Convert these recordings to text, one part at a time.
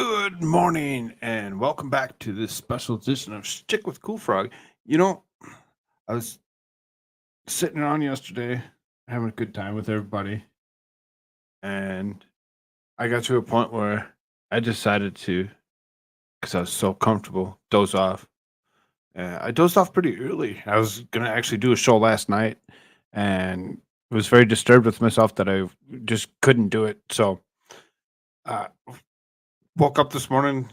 Good morning and welcome back to this special edition of Shtick with Koolfrogg. You know, I was sitting around yesterday having a good time with everybody, and I got to a point where I decided to, because I was so comfortable, doze off. I dozed off pretty early. I was going to actually do a show last night and was very disturbed with myself that I just couldn't do it. So, uh, woke up this morning,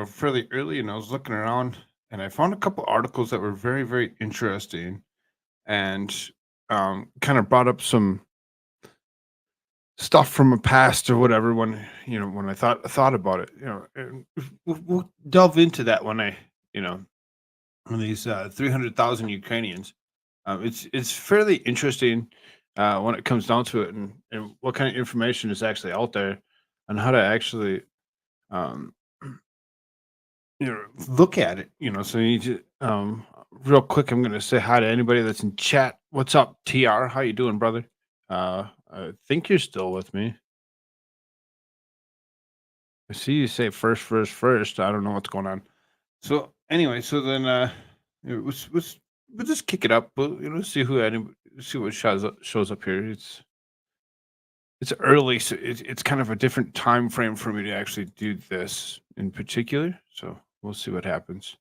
fairly early, and I was looking around, and I found a couple articles that were very, very interesting, and kind of brought up some stuff from a past or whatever when I thought about it. And we'll delve into that when you know when these 300,000 Ukrainians. It's fairly interesting when it comes down to it, and what kind of information is actually out there, and how to actually um, look at it, so you need to real quick, I'm gonna say hi to anybody that's in chat. What's up, TR? How you doing, brother? I think you're still with me. I see you say first, first, first. I don't know what's going on. So anyway, so then we'll just kick it up. See see what shows up here. It's early, so it's kind of a different time frame for me to actually do this in particular. So we'll see what happens.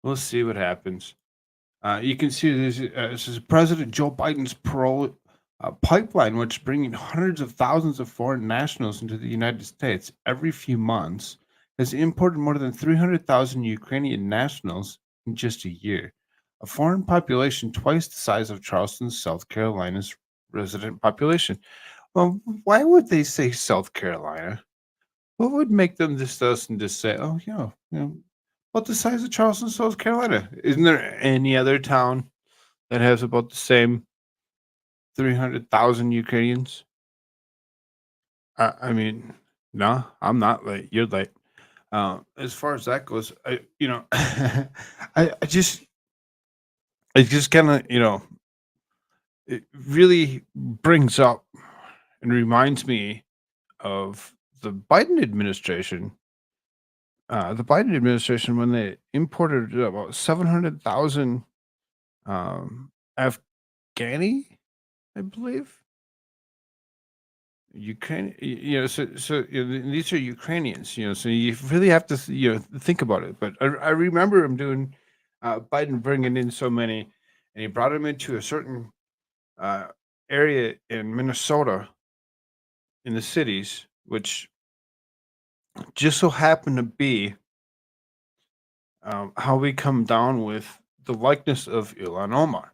We'll see what happens. You can see this is President Joe Biden's parole pipeline, which is bringing hundreds of thousands of foreign nationals into the United States every few months, has imported more than 300,000 Ukrainian nationals in just a year, a foreign population twice the size of Charleston, South Carolina's resident population. Well, why would they say South Carolina? What would make them us and just say, "Oh, yeah, about the size of Charleston, South Carolina"? Isn't there any other town that has about the same 300,000 Ukrainians? I mean, no, I'm not late. You're late. As far as that goes, I just, it just kind of, it really brings up and reminds me of the Biden administration. The Biden administration, when they imported about 700,000 Afghani, I believe. Ukraine, these are Ukrainians, so you really have to, think about it. But I remember him doing, Biden bringing in so many, and he brought them into a certain uh, area in Minnesota in the cities, which just so happened to be how we come down with the likeness of Ilan Omar.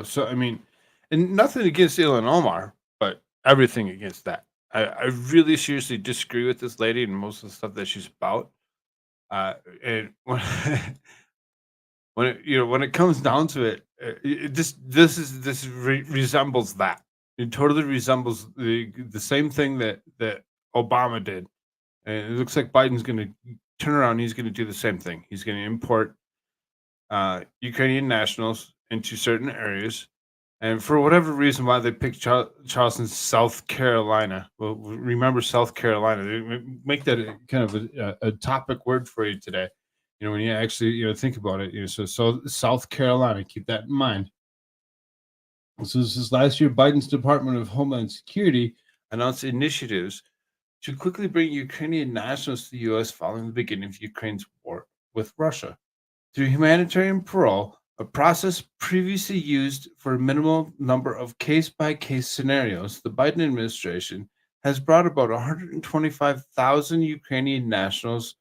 So I mean, and nothing against Ilan Omar, but everything against that. I really seriously disagree with this lady and most of the stuff that she's about. And when when it comes down to it, resembles that. It totally resembles the same thing that Obama did, and it looks like Biden's going to turn around. He's going to do the same thing. He's going to import Ukrainian nationals into certain areas. And for whatever reason, why they picked Charleston, South Carolina. Well, remember South Carolina. Make that a kind of a topic word for you today. When you actually think about it. So South Carolina. Keep that in mind. So this is last year. Biden's Department of Homeland Security announced initiatives to quickly bring Ukrainian nationals to the U.S. following the beginning of Ukraine's war with Russia. Through humanitarian parole, a process previously used for a minimal number of case-by-case scenarios, the Biden administration has brought about 125,000 Ukrainian nationals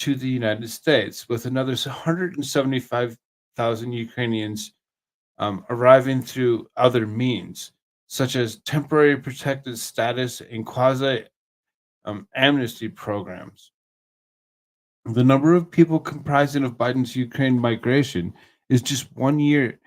to the United States, with another 175,000 Ukrainians arriving through other means, such as temporary protected status and quasi amnesty programs. The number of people comprising of Biden's Ukraine migration is just 1 year,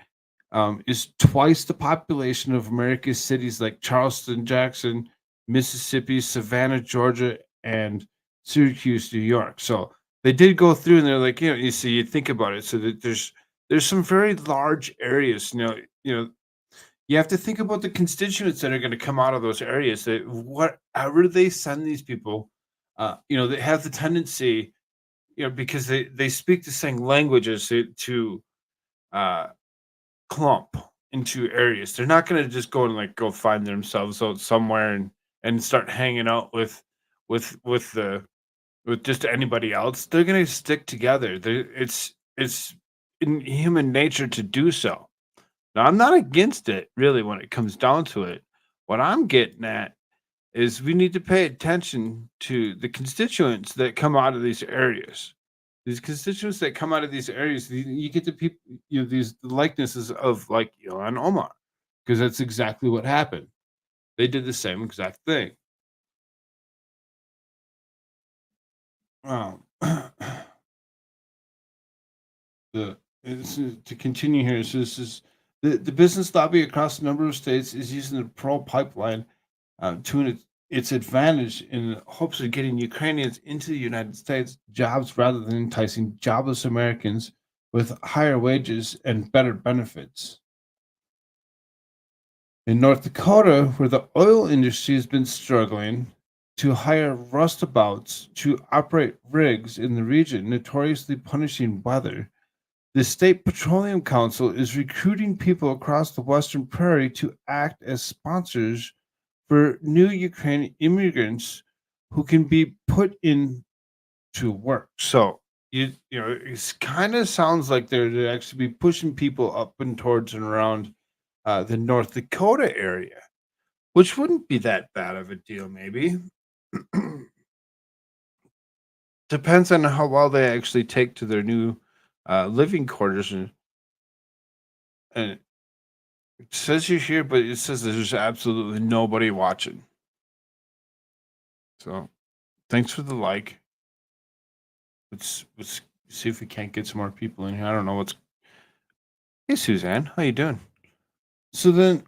is twice the population of America's cities like Charleston, Jackson, Mississippi, Savannah, Georgia, and Syracuse, New York. So they did go through, and they're like, you see, you think about it, so that there's some very large areas, You have to think about the constituents that are gonna come out of those areas, that whatever they send these people, they have the tendency, because they speak the same languages to uh, clump into areas. They're not gonna just go and, like, go find themselves out somewhere and start hanging out with with the with just anybody else. They're gonna stick together. It's in human nature to do so. Now, I'm not against it really when it comes down to it. What I'm getting at is we need to pay attention to the constituents that come out of these areas. These constituents that come out of these areas, you get the people, these likenesses of like Ilhan Omar, because that's exactly what happened. They did the same exact thing. Um, to continue here, so this is the business lobby across a number of states is using the Pearl pipeline to its advantage in hopes of getting Ukrainians into the United States jobs rather than enticing jobless Americans with higher wages and better benefits. In North Dakota, where the oil industry has been struggling to hire rustabouts to operate rigs in the region, notoriously punishing weather, the State Petroleum Council is recruiting people across the Western Prairie to act as sponsors for new Ukrainian immigrants who can be put into work. So it kind of sounds like they're actually be pushing people up and towards and around the North Dakota area, which wouldn't be that bad of a deal, maybe. Depends on how well they actually take to their new living quarters, and it says you're here, but it says there's absolutely nobody watching. So thanks for the like. Let's see if we can't get some more people in here. I don't know what's. Hey Suzanne, how you doing? So then,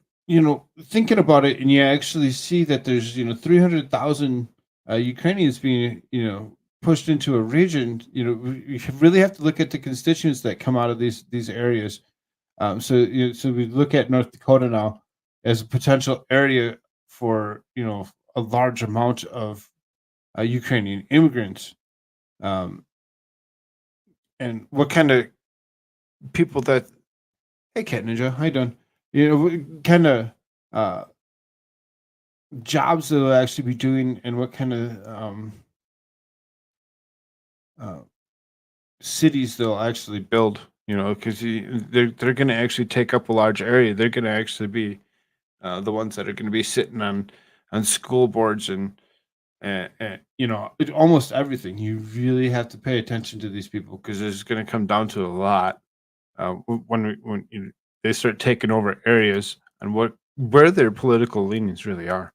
thinking about it, and you actually see that there's 300,000 Ukrainians being pushed into a region. We really have to look at the constituents that come out of these areas. So we look at North Dakota now as a potential area for a large amount of Ukrainian immigrants. Um, and what kind of people that hey Cat Ninja, how you doing? What kind of uh, jobs they'll actually be doing, and what kind of uh, cities they'll actually build. Because they're going to actually take up a large area. They're going to actually be the ones that are going to be sitting on school boards and almost everything. You really have to pay attention to these people because it's going to come down to a lot when they start taking over areas and where their political leanings really are.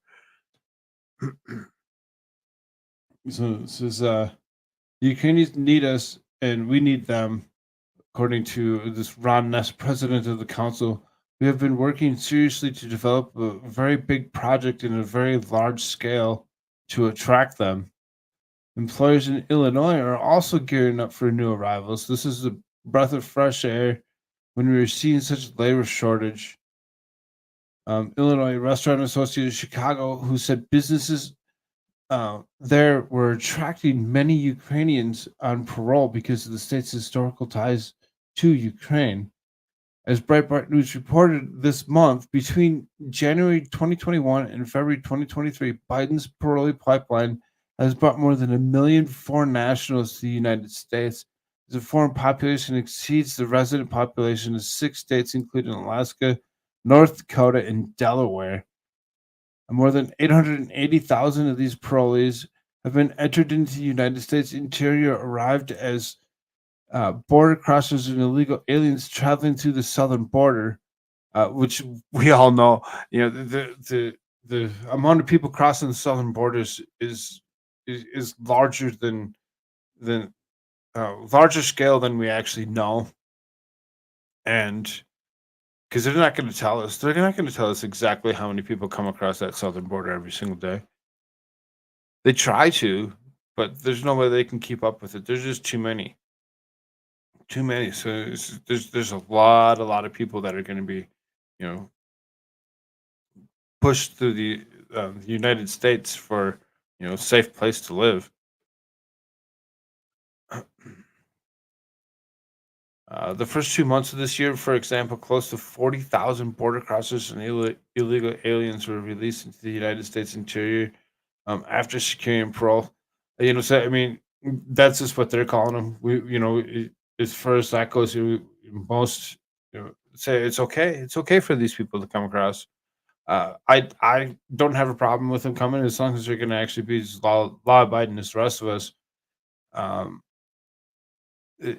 So this is the Ukrainians need us and we need them, according to this Ron Ness, president of the council. We have been working seriously to develop a very big project in a very large scale to attract them. Employers in Illinois are also gearing up for new arrivals. This is a breath of fresh air when we are seeing such labor shortage. Illinois Restaurant Association of Chicago, who said businesses there were attracting many Ukrainians on parole because of the state's historical ties to Ukraine. As Breitbart News reported this month, between January 2021 and February 2023, Biden's parolee pipeline has brought more than 1 million foreign nationals to the United States. The foreign population exceeds the resident population of 6 states, including Alaska, North Dakota, and Delaware. And more than 880,000 of these parolees have been entered into the United States interior, arrived as border crossers and illegal aliens traveling through the southern border, which we all know. The amount of people crossing the southern borders is larger than larger scale than we actually know, and because they're not going to tell us, they're not going to tell us exactly how many people come across that southern border every single day. They try to, but there's no way they can keep up with it. There's just too many. Too many. So there's a lot of people that are going to be, you know, push through the United States for safe place to live. The first 2 months of this year, for example, close to 40,000 border crossers and illegal aliens were released into the United States interior after securing parole. So I mean, that's just what they're calling them. As far as that goes, most say it's okay. It's okay for these people to come across. I don't have a problem with them coming as long as they're going to actually be as law abiding as the rest of us. Um,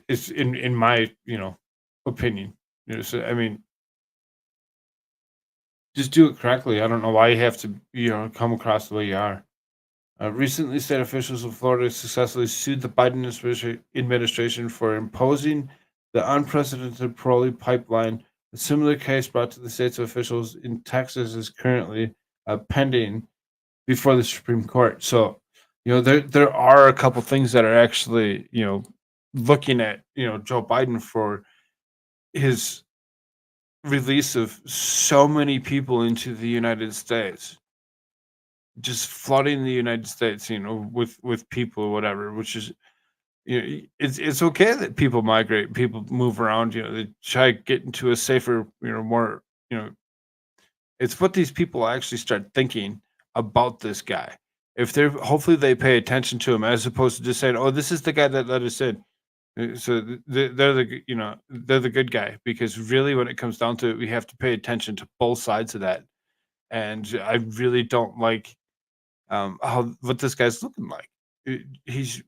it's in my opinion. So I mean, just do it correctly. I don't know why you have to come across the way you are. Recently, state officials in Florida successfully sued the Biden administration for imposing the unprecedented parole pipeline. A similar case brought to the state's officials in Texas is currently pending before the Supreme Court. So, there are a couple things that are actually looking at Joe Biden for his release of so many people into the United States, just flooding the United States, with people or whatever, which is it's okay that people migrate, people move around, they try to get into a safer, more, you know, it's what these people actually start thinking about this guy. If they're hopefully they pay attention to him as opposed to just saying, "Oh, this is the guy that let us in." So they're they're the good guy because really, when it comes down to it, we have to pay attention to both sides of that. And I really don't like how what this guy's looking like. He's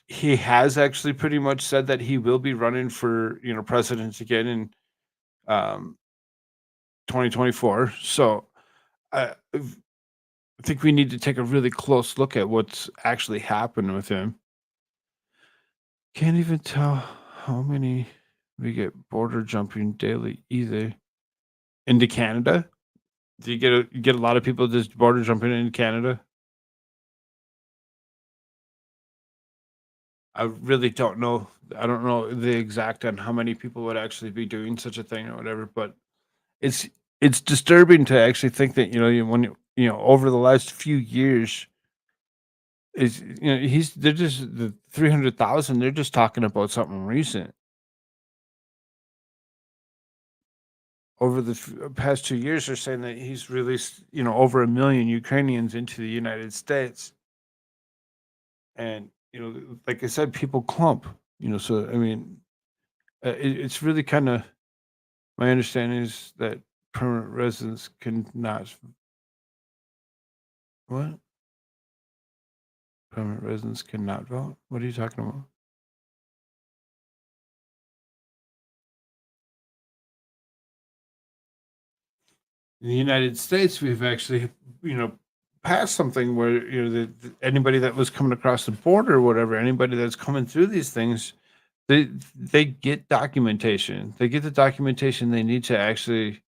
he has actually pretty much said that he will be running for president again in um 2024. So I think we need to take a really close look at what's actually happened with him. Can't even tell how many we get border jumping daily either. Into Canada? Do you get a lot of people just border jumping into Canada? I really don't know. I don't know the exact on how many people would actually be doing such a thing or whatever, but it's it's disturbing to actually think that when over the last few years is he's they're just the 300,000. They're just talking about something recent over the past 2 years. They're saying that he's released over a million Ukrainians into the United States, and like I said, people clump. So I mean, it's really kind of my understanding is that permanent residents cannot what? Permanent residents cannot vote? What are you talking about? In the United States, we've actually, you know, passed something where, anybody that was coming across the border or whatever, anybody that's coming through these things, they get documentation. They get the documentation they need to actually.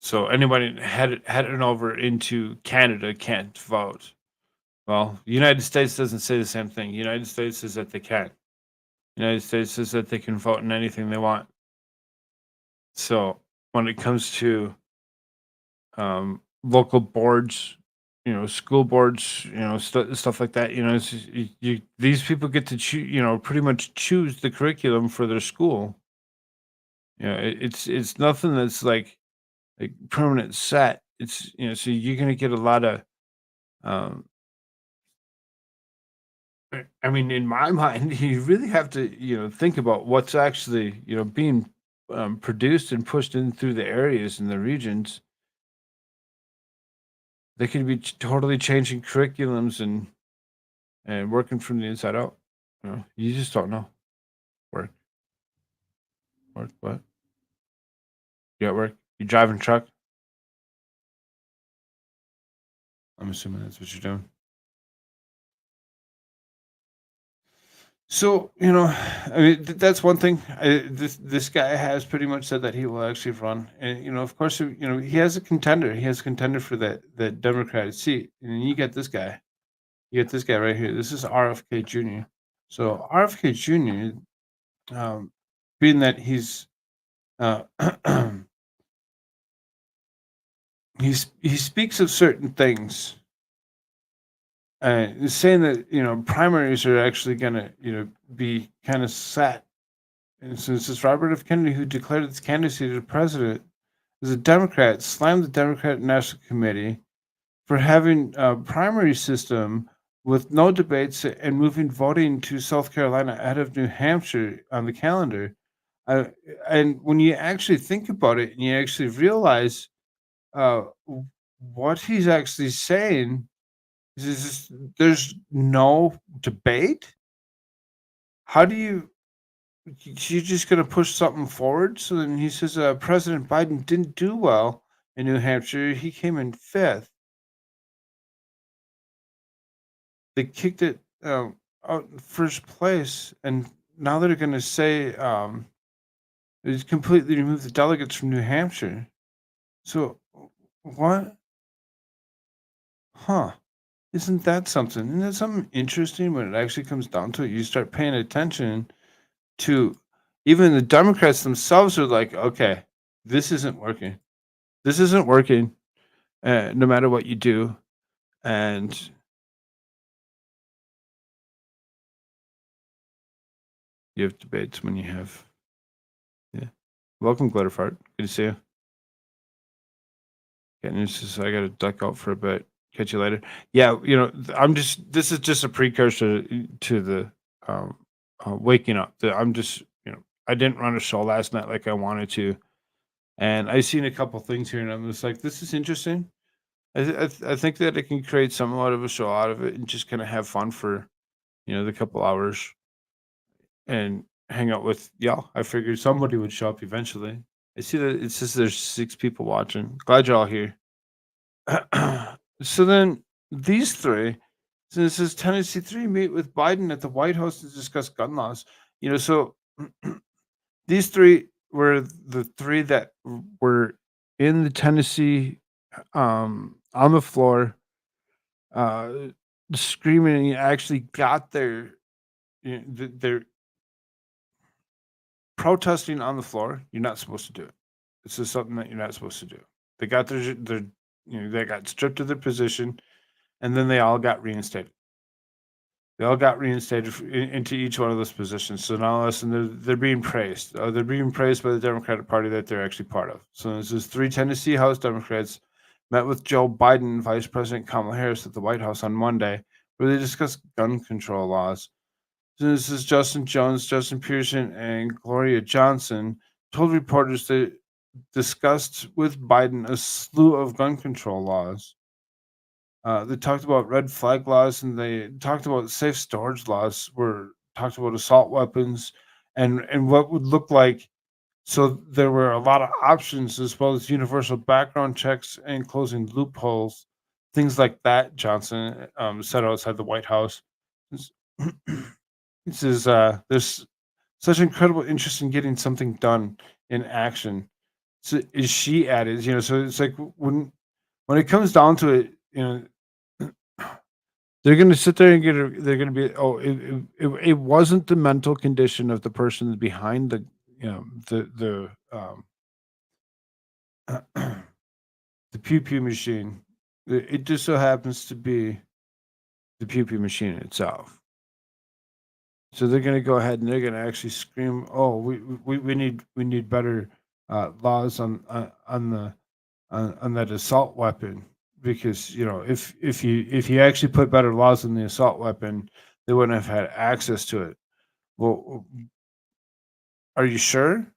So anybody heading over into Canada can't vote. Well, the United States doesn't say the same thing. United States says that they can. United States says that they can vote in anything they want. So when it comes to local boards, school boards, stuff like that, these people get to choose, pretty much choose the curriculum for their school. It's nothing that's like permanent set. It's so you're gonna get a lot of um I mean, in my mind, you really have to, think about what's actually, being produced and pushed in through the areas and the regions. They could be totally changing curriculums and working from the inside out. You just don't know. Work, work, what? You at work? You driving truck? I'm assuming that's what you're doing. So, I mean, that's one thing. This guy has pretty much said that he will actually run, and of course, he has a contender. He has a contender for that Democratic seat, and then you get this guy. You get this guy right here. This is RFK Jr. So RFK Jr. Um, being that uh, he speaks of certain things, saying that primaries are actually gonna be kind of set. And so this is Robert F. Kennedy, who declared his candidacy to president as a Democrat, slammed the Democratic National Committee for having a primary system with no debates and moving voting to South Carolina ahead of New Hampshire on the calendar. Uh, and when you actually think about it and you actually realize what he's actually saying is just, there's no debate. How do you're just going to push something forward? So then he says President Biden didn't do well in New Hampshire. He came in fifth. They kicked it out in first place, and now they're going to say they completely removed the delegates from New Hampshire. So what? Huh? Isn't that something? Isn't that something interesting when it actually comes down to it? You start paying attention to even the Democrats themselves are like, okay, this isn't working. This isn't working. No matter what you do, and you have debates when you have. Yeah. Welcome, Glitterfart. Good to see you. Okay, and it's just I got to duck out for a bit. Catch you later. Yeah, I'm just. This is just a precursor to the waking up. I'm just. I didn't run a show last night like I wanted to, and I seen a couple things here, and I'm just like, this is interesting. I think that it can create somewhat of a show out of it, and just kind of have fun for the couple hours, and hang out with y'all. I figured somebody would show up eventually. I see that it says there's 6 people watching. Glad you're all here. So then these three, so this is Tennessee 3 meet with Biden at the White House to discuss gun laws. So these three were the three that were in the Tennessee on the floor uh screaming and actually got their protesting on the floor. You're not supposed to do it. This is something that you're not supposed to do. They got their they got stripped of their position, and then they all got reinstated. They all got reinstated into each one of those positions. So now, listen, they're being praised. They're being praised by the Democratic Party that they're actually part of. So this is 3 Tennessee House Democrats met with Joe Biden and Vice President Kamala Harris at the White House on Monday, where they discussed gun control laws. So this is Justin Jones, Justin Pearson, and Gloria Johnson told reporters they discussed with Biden a slew of gun control laws. They talked about red flag laws, and they talked about safe storage laws. Were talked about assault weapons, and what would look like. So there were a lot of options, as well as universal background checks and closing loopholes, things like that. Johnson said outside the White House. This this is there's such incredible interest in getting something done in action. So is she added? So it's like when it comes down to it, they're gonna sit there and they're gonna be, oh, it wasn't the mental condition of the person behind the pew pew machine. It just so happens to be the pew pew machine itself. So they're gonna go ahead and they're gonna actually scream, oh, we need better laws on that assault weapon, because if you actually put better laws on the assault weapon, they wouldn't have had access to it. Well, are you sure?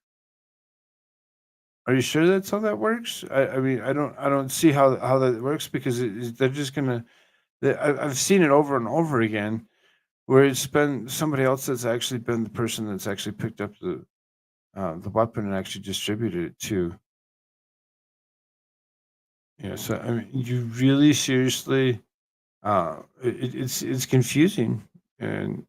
Are you sure that's how that works? I mean, I don't see how that works, because they're just gonna. I've seen it over and over again, where it's been somebody else that's actually been the person that's actually picked up the weapon and actually distributed it to. So I mean, you really seriously, it's confusing, and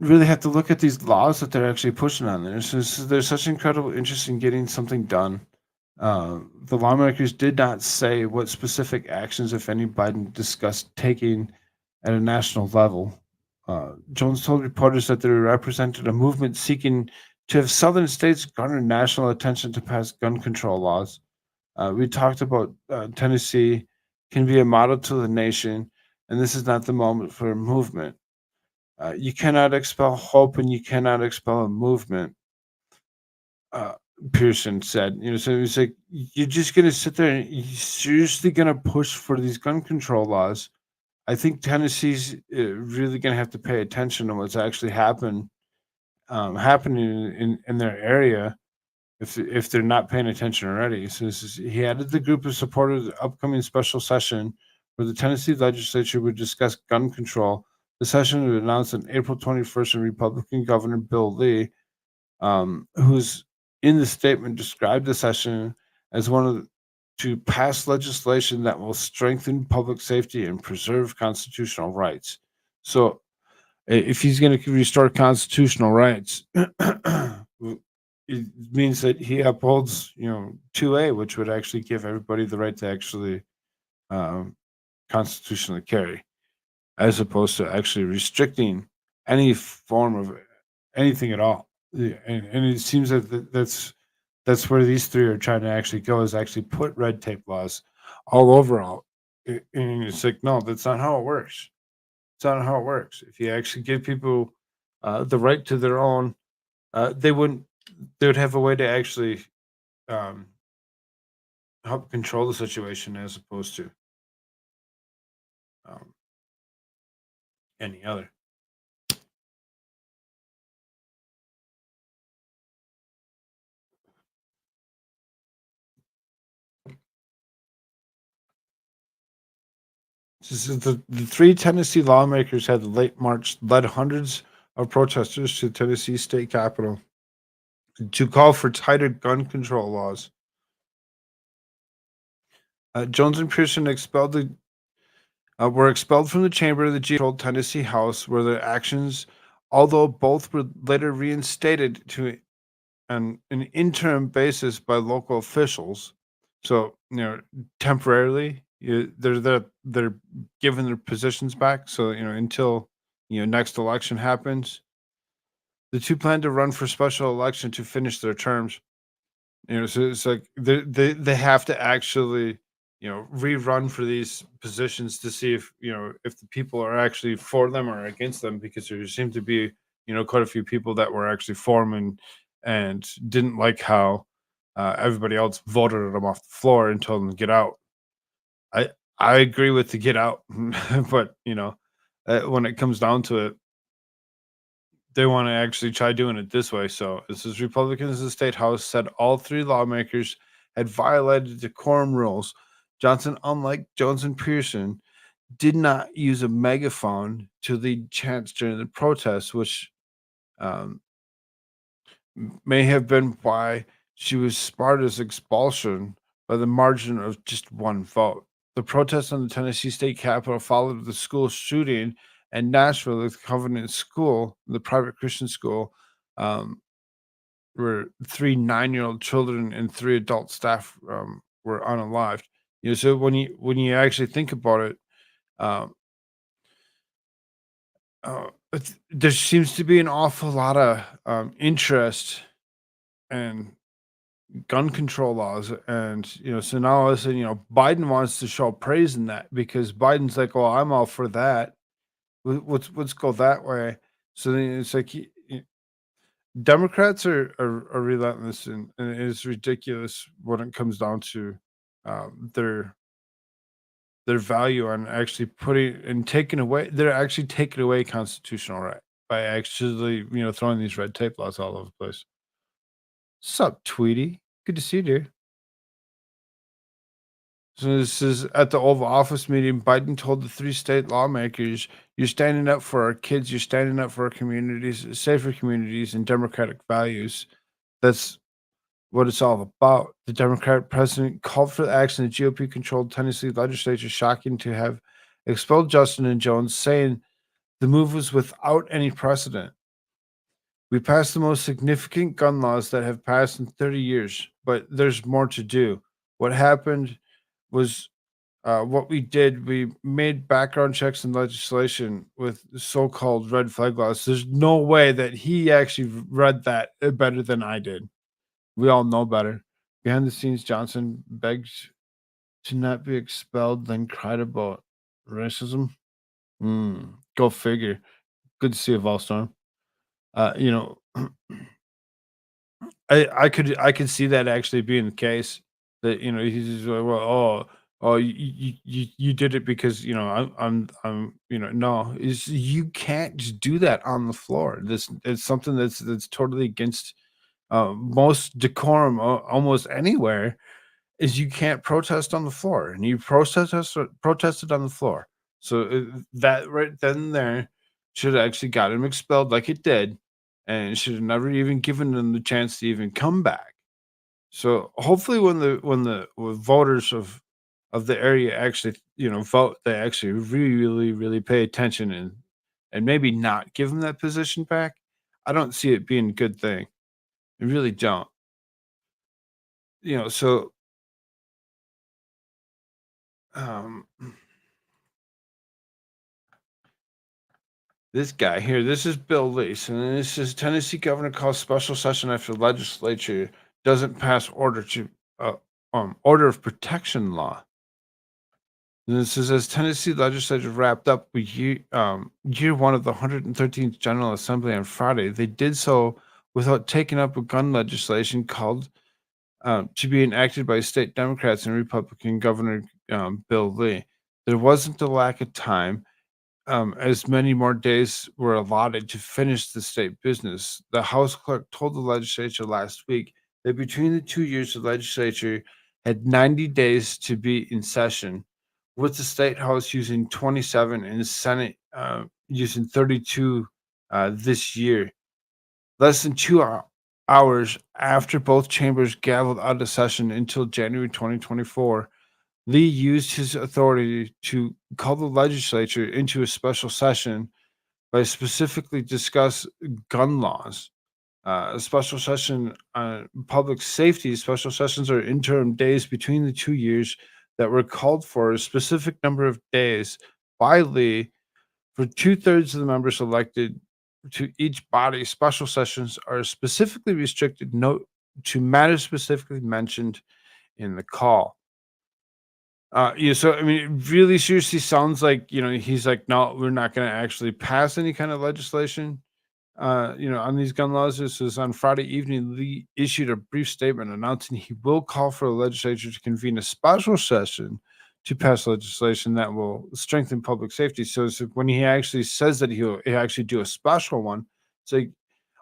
really have to look at these laws that they're actually pushing on there. So there's such incredible interest in getting something done. The lawmakers did not say what specific actions, if any, Biden discussed taking at a national level. Jones told reporters that they represented a movement seeking to have southern states garner national attention to pass gun control laws. We talked about Tennessee can be a model to the nation, and this is not the moment for a movement. You cannot expel hope and you cannot expel a movement, uh, Pearson said. So he's like, you're just going to sit there and you're seriously going to push for these gun control laws. I think Tennessee's really going to have to pay attention to what's actually happening in their area if they're not paying attention already. So he added the group of supported the upcoming special session where the Tennessee legislature would discuss gun control. The session was announced on April 21st, and Republican Governor Bill Lee, who's in the statement, described the session as one of to pass legislation that will strengthen public safety and preserve constitutional rights. So, if he's going to restore constitutional rights, it means that he upholds, 2A, which would actually give everybody the right to actually um, constitutionally carry, as opposed to actually restricting any form of anything at all. Yeah, and it seems that that's where these three are trying to actually go, is actually put red tape laws all over all. And it's like, no, that's not how it works. It's not how it works. If you actually give people the right to their own, they wouldn't. They would have a way to actually um, help control the situation as opposed to um, any other. The three Tennessee lawmakers had late March led hundreds of protesters to the Tennessee state capitol to call for tighter gun control laws. Jones and Pearson were expelled from the chamber of the G-controlled Tennessee House, where their actions, although both were later reinstated to an interim basis by local officials. So, temporarily, they're given their positions back. So, until next election happens, the two plan to run for special election to finish their terms. So it's like they have to actually, rerun for these positions to see if the people are actually for them or against them, because there seem to be, quite a few people that were actually for them and didn't like how everybody else voted them off the floor and told them to get out. I I agree with the get out, but when it comes down to it, they want to actually try doing it this way. So this is Republicans in the state house said all three lawmakers had violated decorum rules. Johnson, unlike Jones and Pearson, did not use a megaphone to lead chants during the protests, which um, may have been why she was Sparta's expulsion by the margin of just one vote. The protests on the Tennessee state capitol followed the school shooting in Nashville, the Covenant School, the private Christian school, um, where three 9-year-old children and three adult staff were unalived. So when you actually think about it, um, there seems to be an awful lot of interest and gun control laws, and so now all of a sudden, Biden wants to show praise in that, because Biden's like, well, I'm all for that. Let's go that way. So then it's like Democrats are relentless, and it is ridiculous when it comes down to their value on actually putting and taking away, they're actually taking away constitutional right by actually throwing these red tape laws all over the place. Sup, Tweety? Good to see you, dear. So this is at the Oval Office meeting. Biden told the three state lawmakers, "You're standing up for our kids. You're standing up for our communities, safer communities, and democratic values. That's what it's all about." The Democratic president called for the action of the GOP-controlled Tennessee legislature, shocking to have expelled Justin and Jones, saying the move was without any precedent. We passed the most significant gun laws that have passed in 30 years, but there's more to do. What happened was what we did, we made background checks and legislation with so-called red flag laws. There's no way that he actually read that better than I did. We all know better. Behind the scenes, Johnson begged to not be expelled, then cried about racism. Go figure. Good to see a Volstorm. You know, I could see that actually being the case. That he's just like, well, you did it because no, is you can't just do that on the floor. This it's something that's totally against most decorum almost anywhere. Is you can't protest on the floor, and you protested on the floor. So that right then and there should have actually got him expelled like it did, and should have never even given him the chance to even come back. So hopefully, when voters of the area actually vote, they actually really pay attention and maybe not give him that position back. I don't see it being a good thing. I really don't. So um, this guy here, this is Bill Lease, and this is Tennessee governor calls special session after legislature doesn't pass uh, order of protection law. And this is as Tennessee legislature wrapped up with year one of the 113th General Assembly on Friday. They did so without taking up a gun legislation called to be enacted by state Democrats and Republican Governor Bill Lee. There wasn't a lack of time, as many more days were allotted to finish the state business. The House clerk told the legislature last week that between the 2 years, the legislature had 90 days to be in session, with the state House using 27 and the Senate using 32 this year. Less than hours after both chambers gavelled out of session until January 2024, Lee used his authority to call the legislature into a special session by specifically discuss gun laws. A special session on public safety. Special sessions are interim days between the 2 years that were called for a specific number of days by Lee for two-thirds of the members elected to each body. Special sessions are specifically restricted to matters specifically mentioned in the call. Yeah, so I mean, it really seriously sounds like, he's like, no, we're not going to actually pass any kind of legislation, on these gun laws. This was on Friday evening. Lee issued a brief statement announcing he will call for the legislature to convene a special session to pass legislation that will strengthen public safety. So when he actually says that he'll actually do a special one, it's like,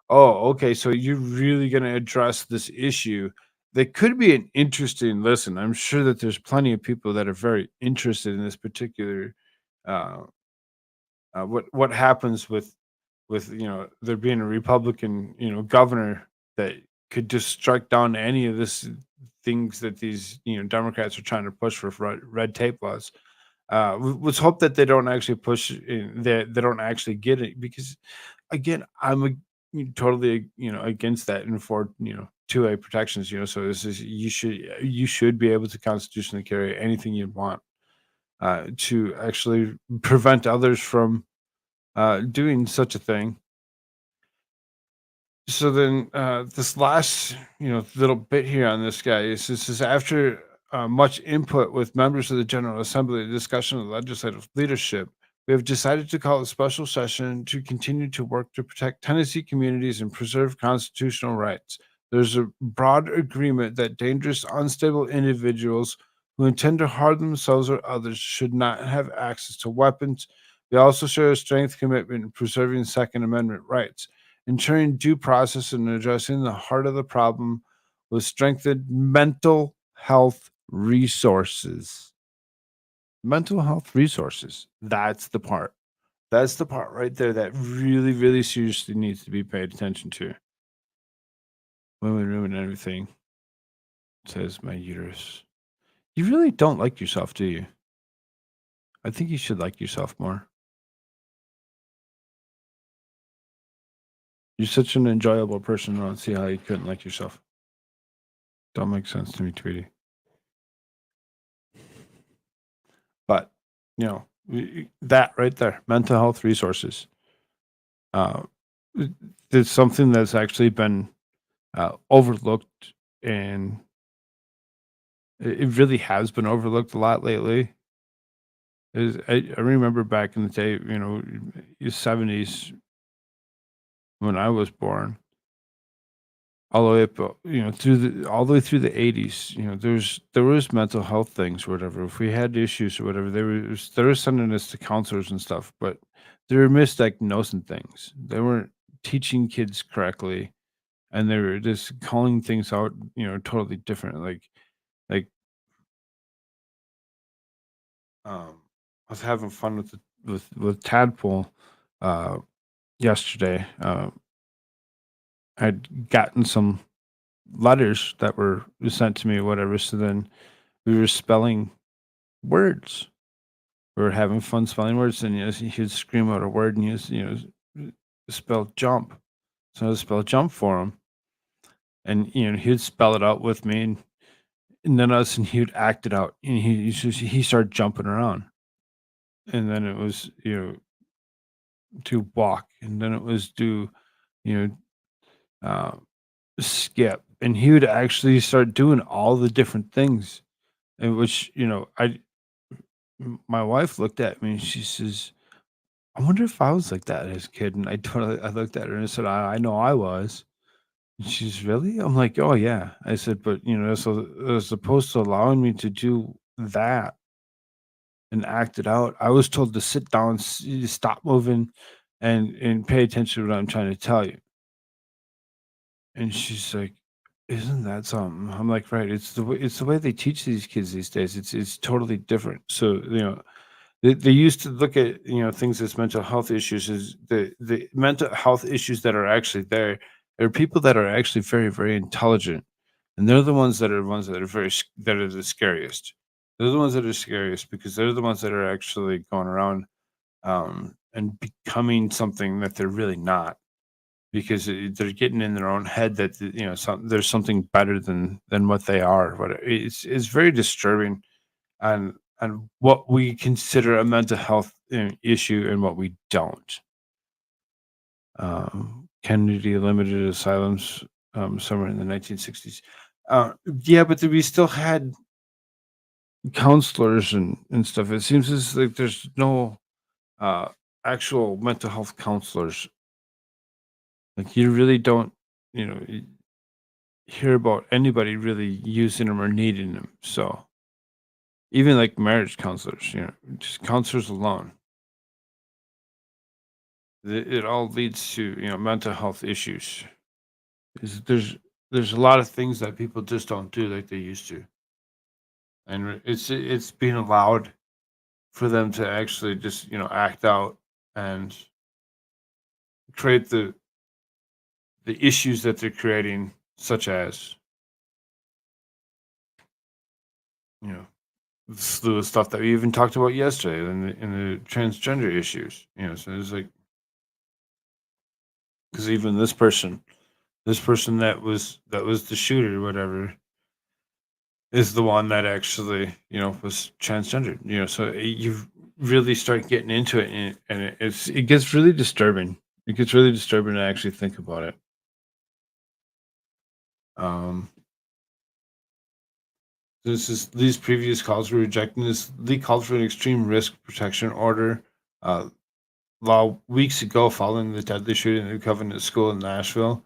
oh, okay. So you're really going to address this issue. That could be an interesting listen. I'm sure that there's plenty of people that are very interested in this particular uh, what happens with there being a Republican governor that could just strike down any of this things that these Democrats are trying to push for red tape laws. Let's hope that they don't actually push they don't actually get it, because again, totally against that and for 2A protections. So this is you should be able to constitutionally carry anything you want to actually prevent others from doing such a thing. So then, this last, little bit here on this guy is this is after much input with members of the General Assembly, the discussion of legislative leadership. We have decided to call a special session to continue to work to protect Tennessee communities and preserve constitutional rights. There's a broad agreement that dangerous, unstable individuals who intend to harm themselves or others should not have access to weapons. We also share a strength commitment in preserving Second Amendment rights. Ensuring due process and addressing the heart of the problem with strengthened mental health resources. Mental health resources. That's the part. That's the part right there that really seriously needs to be paid attention to. Women ruin everything, says my uterus. You really don't like yourself, do you? I think you should like yourself more. You're such an enjoyable person. I don't see how you couldn't like yourself. Don't make sense to me, Tweety. But that right there, mental health resources. Uh, it's something that's actually been overlooked, and it really has been overlooked a lot lately. I remember back in the day, the 70s when I was born, all the way up, through all the way through the 80s. There was mental health things or whatever. If we had issues or whatever, they were sending us to counselors and stuff, but they were misdiagnosing things. They weren't teaching kids correctly, and they were just calling things out, totally different. Like I was having fun with Tadpole uh, yesterday. I'd gotten some letters that were sent to me or whatever. So then we were spelling words. We were having fun spelling words, and he would scream out a word, and he was, spell jump. So I would spell jump for him, and he would spell it out with me, and then us, and he would act it out, and he started jumping around, and then it was to walk, and then it was to you know uh, skip, and he would actually start doing all the different things, in which my wife looked at me and she says, "I wonder if I was like that as a kid." And I looked at her and I said, "I know I was." And she's really? I'm like, "Oh yeah." I said, "But so as opposed to allowing me to do that and act it out, I was told to sit down, stop moving, and pay attention to what I'm trying to tell you." And she's like, "Isn't that something?" I'm like, "Right. It's the way they teach these kids these days. It's totally different." So they used to look at things as mental health issues, as the mental health issues that are actually there are people that are actually very, very intelligent, and they're the ones that are that are the scariest. They're the ones that are scariest because they're the ones that are actually going around and becoming something that they're really not, because they're getting in their own head that there's something better than what they are. But it's very disturbing on what we consider a mental health issue and what we don't. Kennedy limited asylums somewhere in the 1960s. Yeah, but we still had counselors and stuff. It seems as like there's no uh, actual mental health counselors. Like you really don't, hear about anybody really using them or needing them. So even like marriage counselors, just counselors alone, it all leads to mental health issues. There's a lot of things that people just don't do like they used to, and it's being allowed for them to actually just act out and create the issues that they're creating, such as you know the slew of stuff that we even talked about yesterday in the transgender issues. So it's like, because even this person that was the shooter or whatever is the one that actually was transgendered. So you really start getting into it, and it gets really disturbing. It gets really disturbing to actually think about it. um these previous calls were rejecting this. Lee called for an extreme risk protection order uh law weeks ago following the deadly shooting at the Covenant School in Nashville.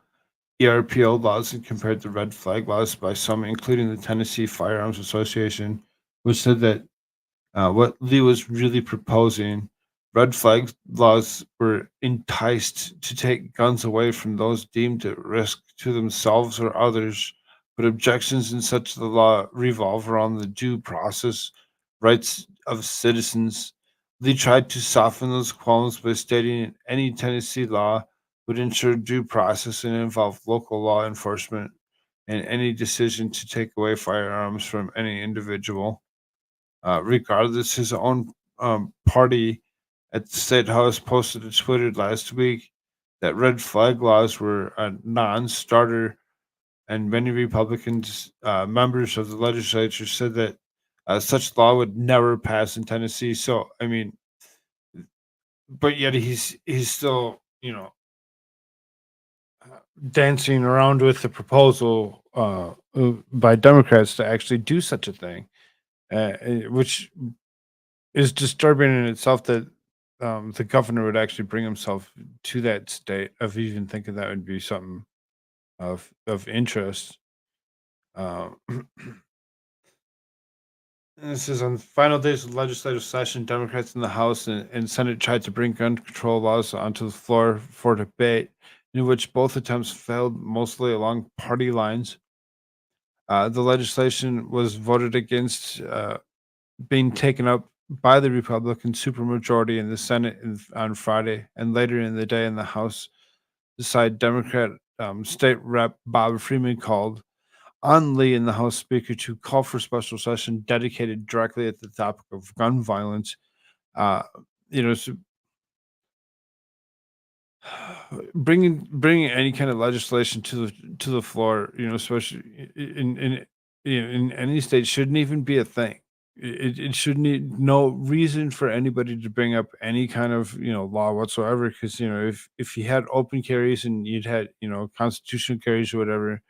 ERPO laws and compared to red flag laws by some, including the Tennessee Firearms Association, which said that what Lee was really proposing, red flag laws were enticed to take guns away from those deemed at risk to themselves or others, but objections in such the law revolve around the due process rights of citizens. Lee tried to soften those qualms by stating any Tennessee law would ensure due process and involve local law enforcement in any decision to take away firearms from any individual. Regardless, his own party at the state house posted to Twitter last week that red flag laws were a non-starter, and many Republicans, members of the legislature, said that such law would never pass in Tennessee. So, I mean, but yet he's still, dancing around with the proposal by Democrats to actually do such a thing, which is disturbing in itself that the governor would actually bring himself to that state of even thinking that would be something of interest. Um, this is on the final days of the legislative session. Democrats in the House and Senate tried to bring gun control laws onto the floor for debate, in which both attempts failed mostly along party lines. The legislation was voted against being taken up by the Republican supermajority in the Senate on Friday, and later in the day in the House, decided Democrat State Rep Bob Freeman called on Lee and the House Speaker to call for special session dedicated directly at the topic of gun violence. Uh, so bringing any kind of legislation to the floor, especially in any state, shouldn't even be a thing. It shouldn't no reason for anybody to bring up any kind of law whatsoever, because if you had open carries and you'd had constitutional carries or whatever,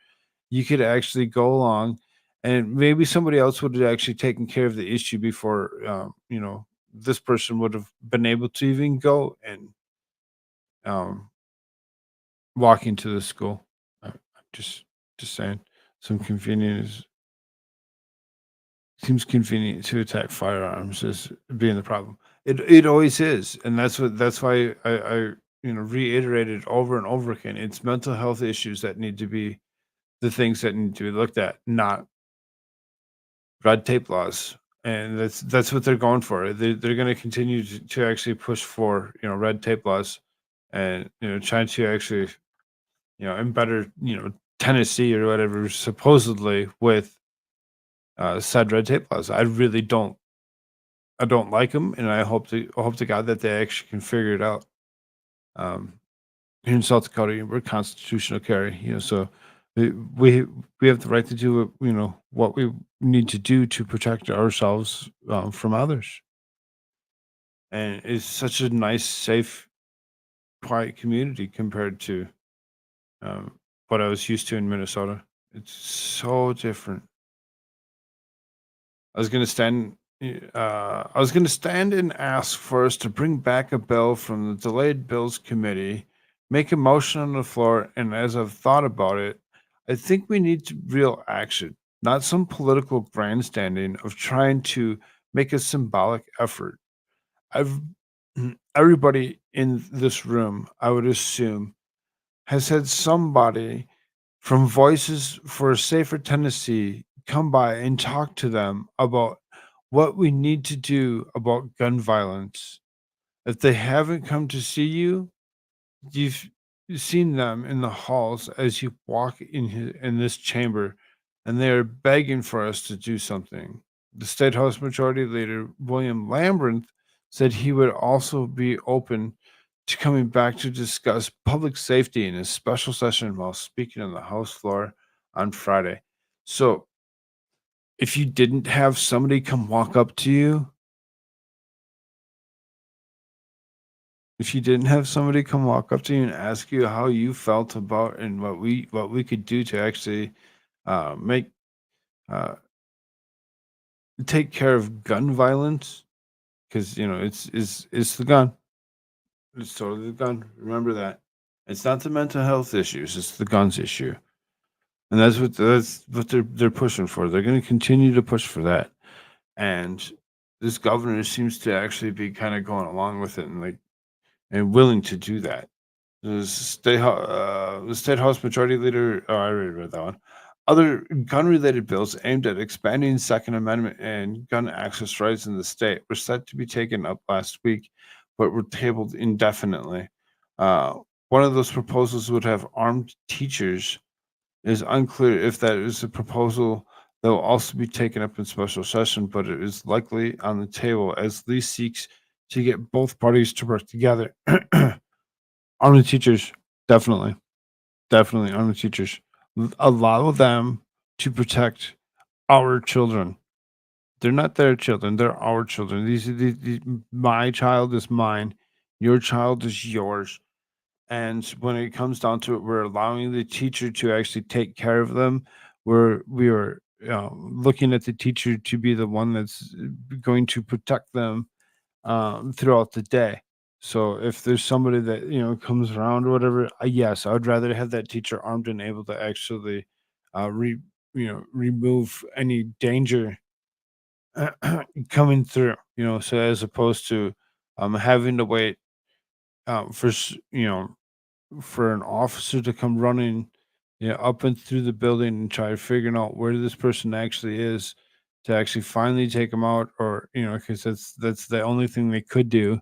you could actually go along, and maybe somebody else would have actually taken care of the issue before this person would have been able to even go and um walking to the school. I'm just saying, some convenience seems convenient to attack firearms as being the problem. It always is, and that's why I reiterated over and over again. It's mental health issues that need to be the things that need to be looked at, not red tape laws. And that's what they're going for. They're going to continue to actually push for red tape laws, and trying to actually and better, Tennessee or whatever, supposedly with said red tape laws. I don't like them, and I hope to God that they actually can figure it out. Um, Here in South Dakota, we're constitutional carry, so we we have the right to do what we need to do to protect ourselves from others. And it's such a nice, safe, quiet community compared to um, what I was used to in Minnesota. It's so different. I was gonna stand. I was gonna stand and ask for us to bring back a bill from the delayed bills committee, make a motion on the floor, and as I've thought about it, I think we need real action, not some political grandstanding of trying to make a symbolic effort. I've everybody in this room, I would assume, has had somebody from Voices for a Safer Tennessee come by and talk to them about what we need to do about gun violence. If they haven't come to see you, you've seen them in the halls as you walk in this chamber, and they are begging for us to do something. The State House Majority Leader, William Lamberth, said he would also be open to coming back to discuss public safety in a special session while speaking on the House floor on Friday. So, if you didn't have somebody come walk up to you, if you didn't have somebody come walk up to you and ask you how you felt about and what we could do to actually make uh, take care of gun violence, because it's the gun. It's totally the gun. Remember that. It's not the mental health issues. It's the guns issue, and that's what they're pushing for. They're going to continue to push for that, and this governor seems to actually be kind of going along with it and willing to do that. The state house majority leader. Oh, I already read that one. Other gun-related bills aimed at expanding Second Amendment and gun access rights in the state were set to be taken up last week, but were tabled indefinitely. Uh, One of those proposals would have armed teachers. It is unclear if that is a proposal that will also be taken up in special session, but it is likely on the table as Lee seeks to get both parties to work together. Armed teachers. Definitely, definitely arm the teachers. Allow them to protect our children. They're not their children, they're our children. These my child is mine, your child is yours. And when it comes down to it, we're allowing the teacher to actually take care of them. We are looking at the teacher to be the one that's going to protect them throughout the day. So if there's somebody that comes around or whatever, yes, I would rather have that teacher armed and able to actually remove any danger coming through. So as opposed to having to wait for an officer to come running, up and through the building and try figuring out where this person actually is to actually finally take them out, or because that's the only thing they could do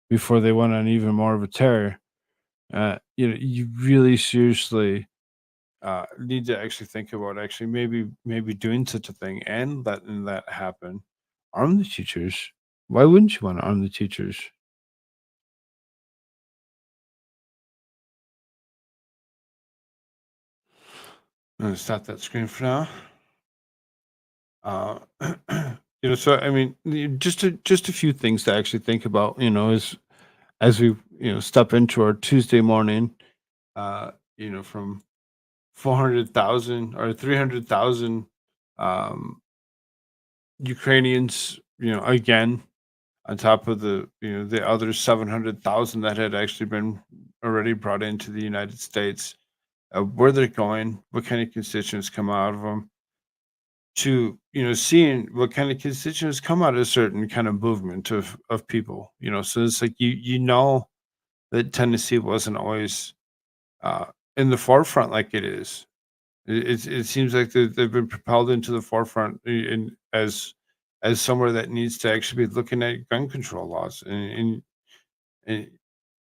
before they went on even more of a tear. You really seriously need to actually think about actually maybe doing such a thing and letting that happen. Arm the teachers. Why wouldn't you want to arm the teachers? I'm gonna stop that screen for now. Uh, so I mean, just a few things to actually think about. As we step into our Tuesday morning. From 400,000 or 300,000 um, Ukrainians. Again on top of the other 700,000 that had actually been already brought into the United States. Where they're going, what kind of constituents come out of them, to seeing what kind of constituents come out of a certain kind of movement of people. So it's like that Tennessee wasn't always uh in the forefront like it is. It seems like they've been propelled into the forefront in as somewhere that needs to actually be looking at gun control laws, and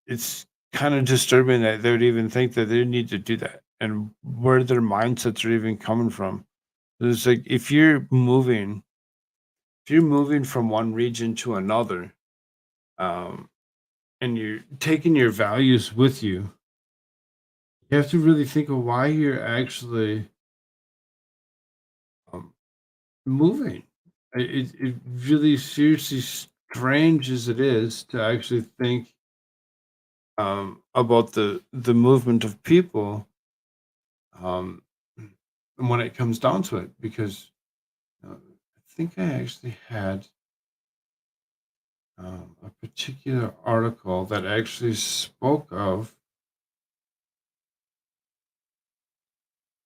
it's kind of disturbing that they would even think that they need to do that, and where their mindsets are even coming from. It's like if you're moving from one region to another, um, and you're taking your values with you, you have to really think of why you're actually um, moving. It really seriously strange as it is to actually think about the movement of people, um, when it comes down to it, because I think I actually had a particular article that actually spoke of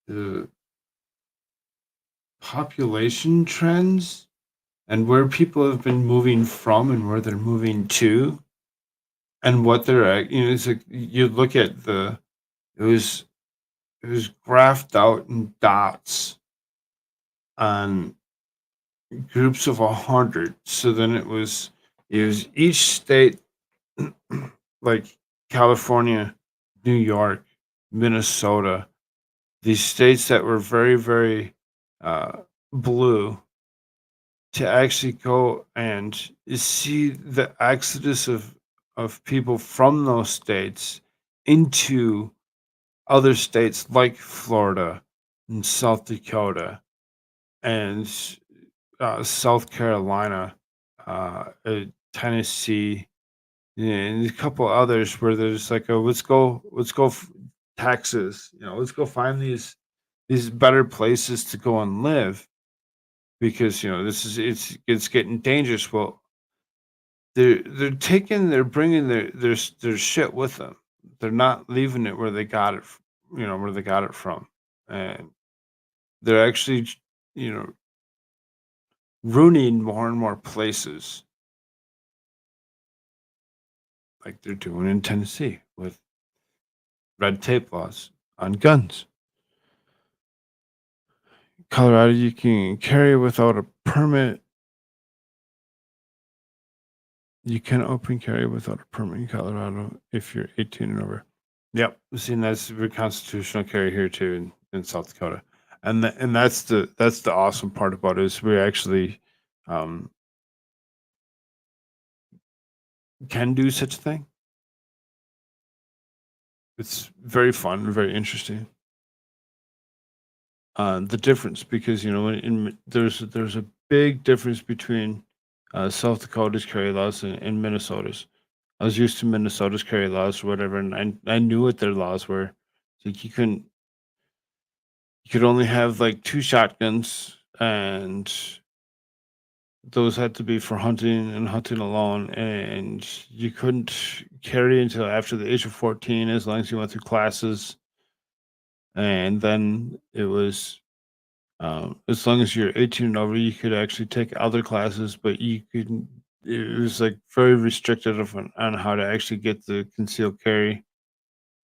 the population trends and where people have been moving from and where they're moving to, and what they're it's like you look at it was it was graphed out in dots on groups of 100. So then it was each state, like California, New York, Minnesota, these states that were very, very uh, blue, to actually go and see the exodus of people from those states into other states like Florida and South Dakota and South Carolina, Tennessee, and a couple others where there's like, oh, Texas, let's go find these better places to go and live, because it's getting dangerous. Well, they're bringing their shit with them. They're not leaving it where they got it, where they got it from, and they're actually, you know, ruining more and more places, like they're doing in Tennessee with red tape laws on guns. Colorado, you can carry without a permit. You can open carry without a permit in Colorado if you're 18 and over. Yep, see, and that's your constitutional carry here too in South Dakota, and that's the awesome part about it, is we actually um, can do such a thing. It's very fun and very interesting. The difference, because there's a big difference between South Dakota's carry laws and Minnesota's. I was used to Minnesota's carry laws or whatever, and I knew what their laws were. Like you could only have like two shotguns, and those had to be for hunting and hunting alone, and you couldn't carry until after the age of 14 as long as you went through classes, and then it was as long as you're 18 and over, you could actually take other classes, but you couldn't. It was like very restricted on how to actually get the concealed carry.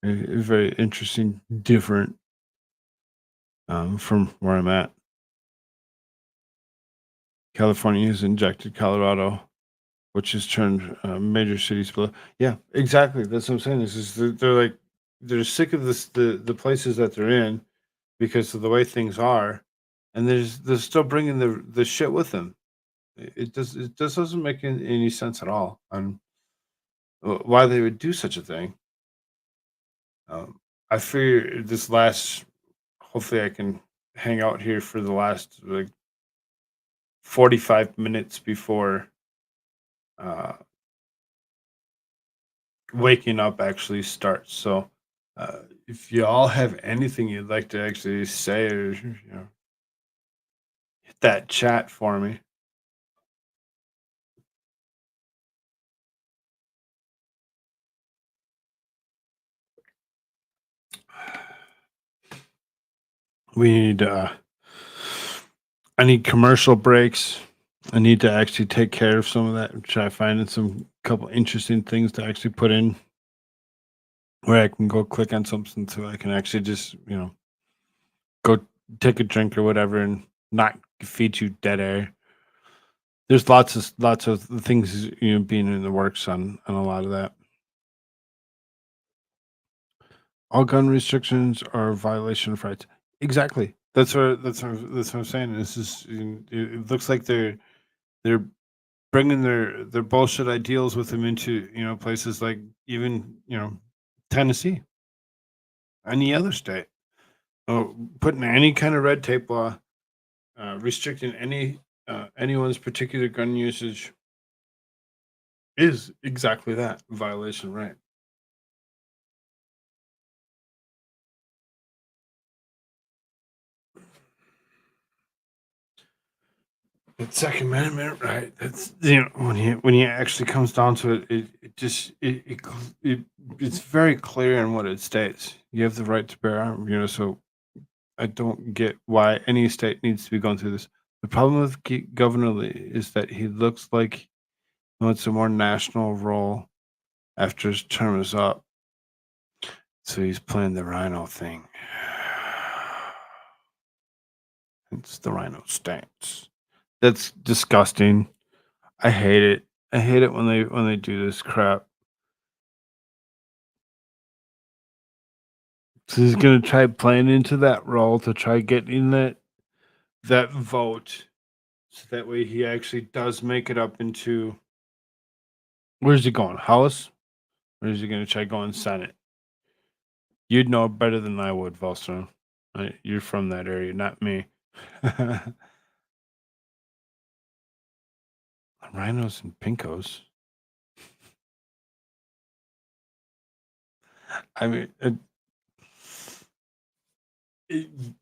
Very interesting, different from where I'm at. California has injected Colorado, which has turned major cities blue. Yeah, exactly. That's what I'm saying. This is they're like they're sick of the places that they're in because of the way things are, and they're still bringing the shit with them. It just doesn't make any sense at all on why they would do such a thing. I figure this last. Hopefully, I can hang out here for the last like 45 minutes before uh, waking up actually starts. So, if you all have anything you'd like to actually say, or hit that chat for me. We need. I need commercial breaks. I need to actually take care of some of that. Try finding some couple interesting things to actually put in where I can go click on something so I can actually just go take a drink or whatever and not feed you dead air. There's lots of things being in the works on a lot of that. All gun restrictions are a violation of rights. Exactly. That's what I'm saying. This is it looks like they're bringing their bullshit ideals with them into places like even Tennessee, any other state. Oh, putting any kind of red tape law, restricting anyone's particular gun usage is exactly that violation, right? It's Second Amendment, right? That's when he actually comes down to it, it just it's very clear in what it states. You have the right to bear arms, so I don't get why any state needs to be going through this. The problem with Governor Lee is that he looks like he wants a more national role after his term is up. So he's playing the rhino thing. It's the rhino stance. That's disgusting. I hate it. I hate it when they do this crap. So he's gonna try playing into that role to try getting that vote, so that way he actually does make it up into where's he going? House? Or is he gonna try going Senate? You'd know better than I would, Volstone. You're from that area, not me. Rhinos and pinkos. I mean,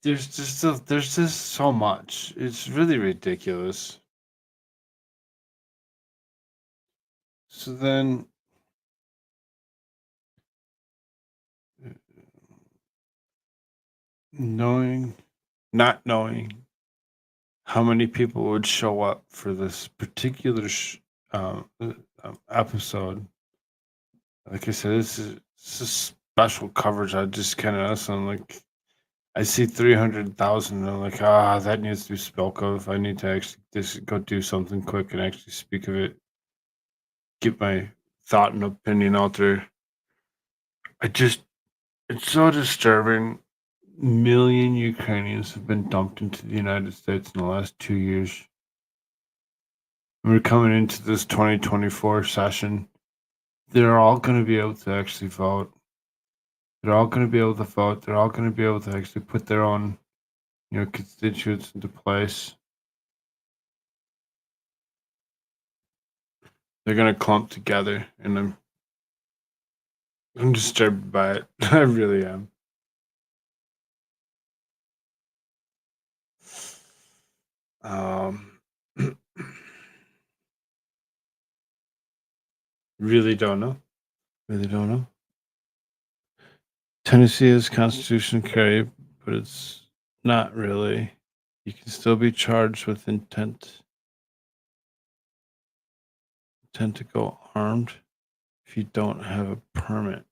there's just so much. It's really ridiculous. So then, uh, knowing, not knowing how many people would show up for this particular episode. Like I said, this is special coverage. I just kind of sound like I see 300,000 and I'm like, that needs to be spoke of. I need to actually just go do something quick and actually speak of it, get my thought and opinion out there. It's so disturbing. Million Ukrainians have been dumped into the United States in the last 2 years. We're coming into this 2024 session. They're all going to be able to actually vote. They're all going to be able to vote. They're all going to be able to actually put their own, constituents into place. They're going to clump together, and I'm disturbed by it. I really am. Um, really don't know. Really don't know. Tennessee is constitutional carry, but it's not really. You can still be charged with intent to go armed if you don't have a permit.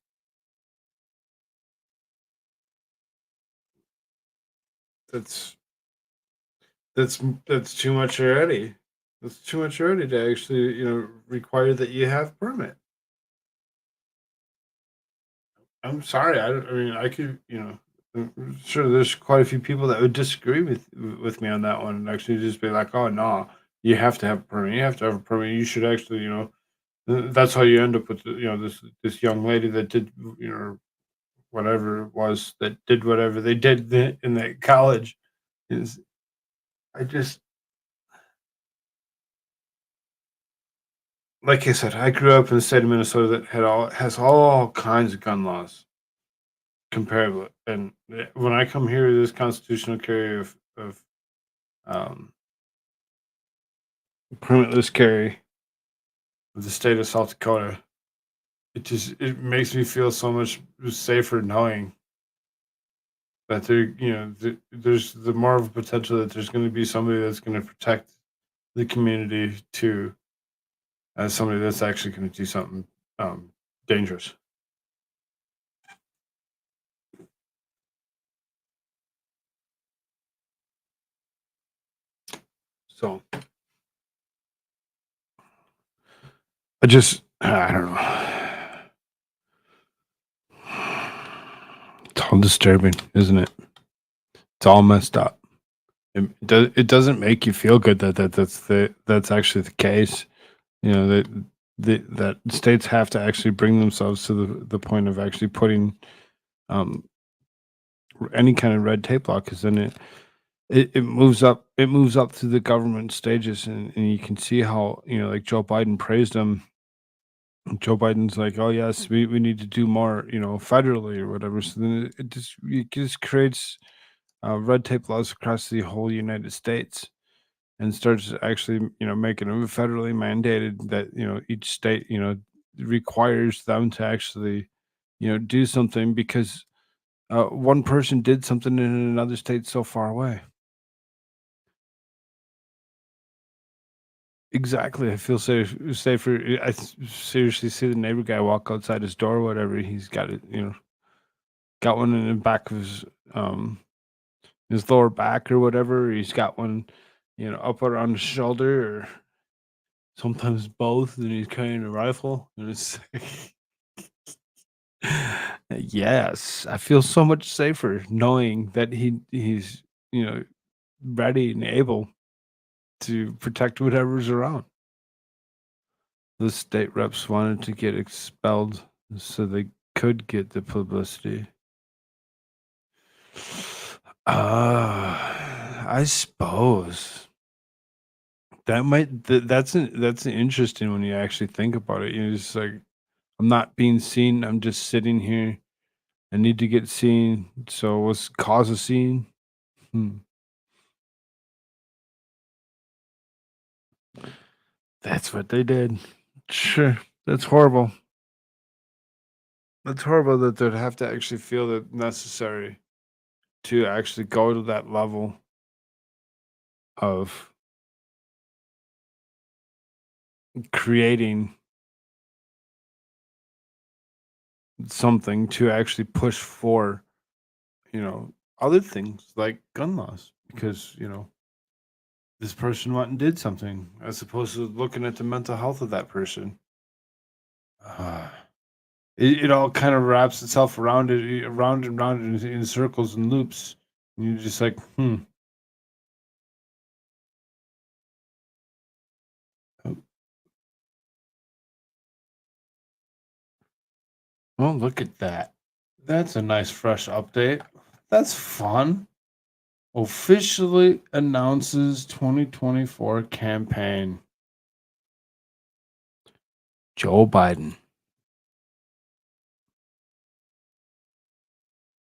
That's that's too much already. That's too much already to actually, require that you have permit. I'm sorry. I mean, I could, I'm sure there's quite a few people that would disagree with me on that one and actually just be like, "Oh no, you have to have a permit. You have to have a permit. You should actually, that's how you end up with, this young lady that did, whatever it was that did whatever they did in that college. Is I just like I said, I grew up in the state of Minnesota that has all kinds of gun laws comparable, and when I come here, this constitutional carry of um, permitless carry of the state of South Dakota, it makes me feel so much safer knowing that there's the more of a potential that there's going to be somebody that's going to protect the community too, as somebody that's actually going to do something dangerous. So I don't know. It's all disturbing, isn't it? It's all messed up. It doesn't make you feel good that's actually the case. That states have to actually bring themselves to the point of actually putting um, any kind of red tape law, because then it moves up through the government stages, and you can see how, like Joe Biden praised him. Joe Biden's like, oh yes, we need to do more, federally or whatever. So then it just creates red tape laws across the whole United States, and starts actually, making them federally mandated that, each state, requires them to actually, do something because one person did something in another state so far away. Exactly. I feel safer. Seriously see the neighbor guy walk outside his door or whatever. He's got it, got one in the back of his lower back or whatever. He's got one, up around his shoulder, or sometimes both, and he's carrying a rifle. And it's yes, I feel so much safer knowing that he's, ready and able to protect whatever's around. The state reps wanted to get expelled so they could get the publicity. I suppose that's interesting when you actually think about it. You're just like, I'm not being seen. I'm just sitting here. I need to get seen. So let's cause a scene. Hmm. That's what they did. Sure, that's horrible. That's horrible that they'd have to actually feel that necessary to actually go to that level of creating something to actually push for, you know, other things like gun laws because, this person went and did something as opposed to looking at the mental health of that person. Uh, it all kind of wraps itself around and round in circles and loops. And you're just like, oh, well, look at that. That's a nice fresh update. That's fun. Officially announces 2024 campaign. Joe Biden.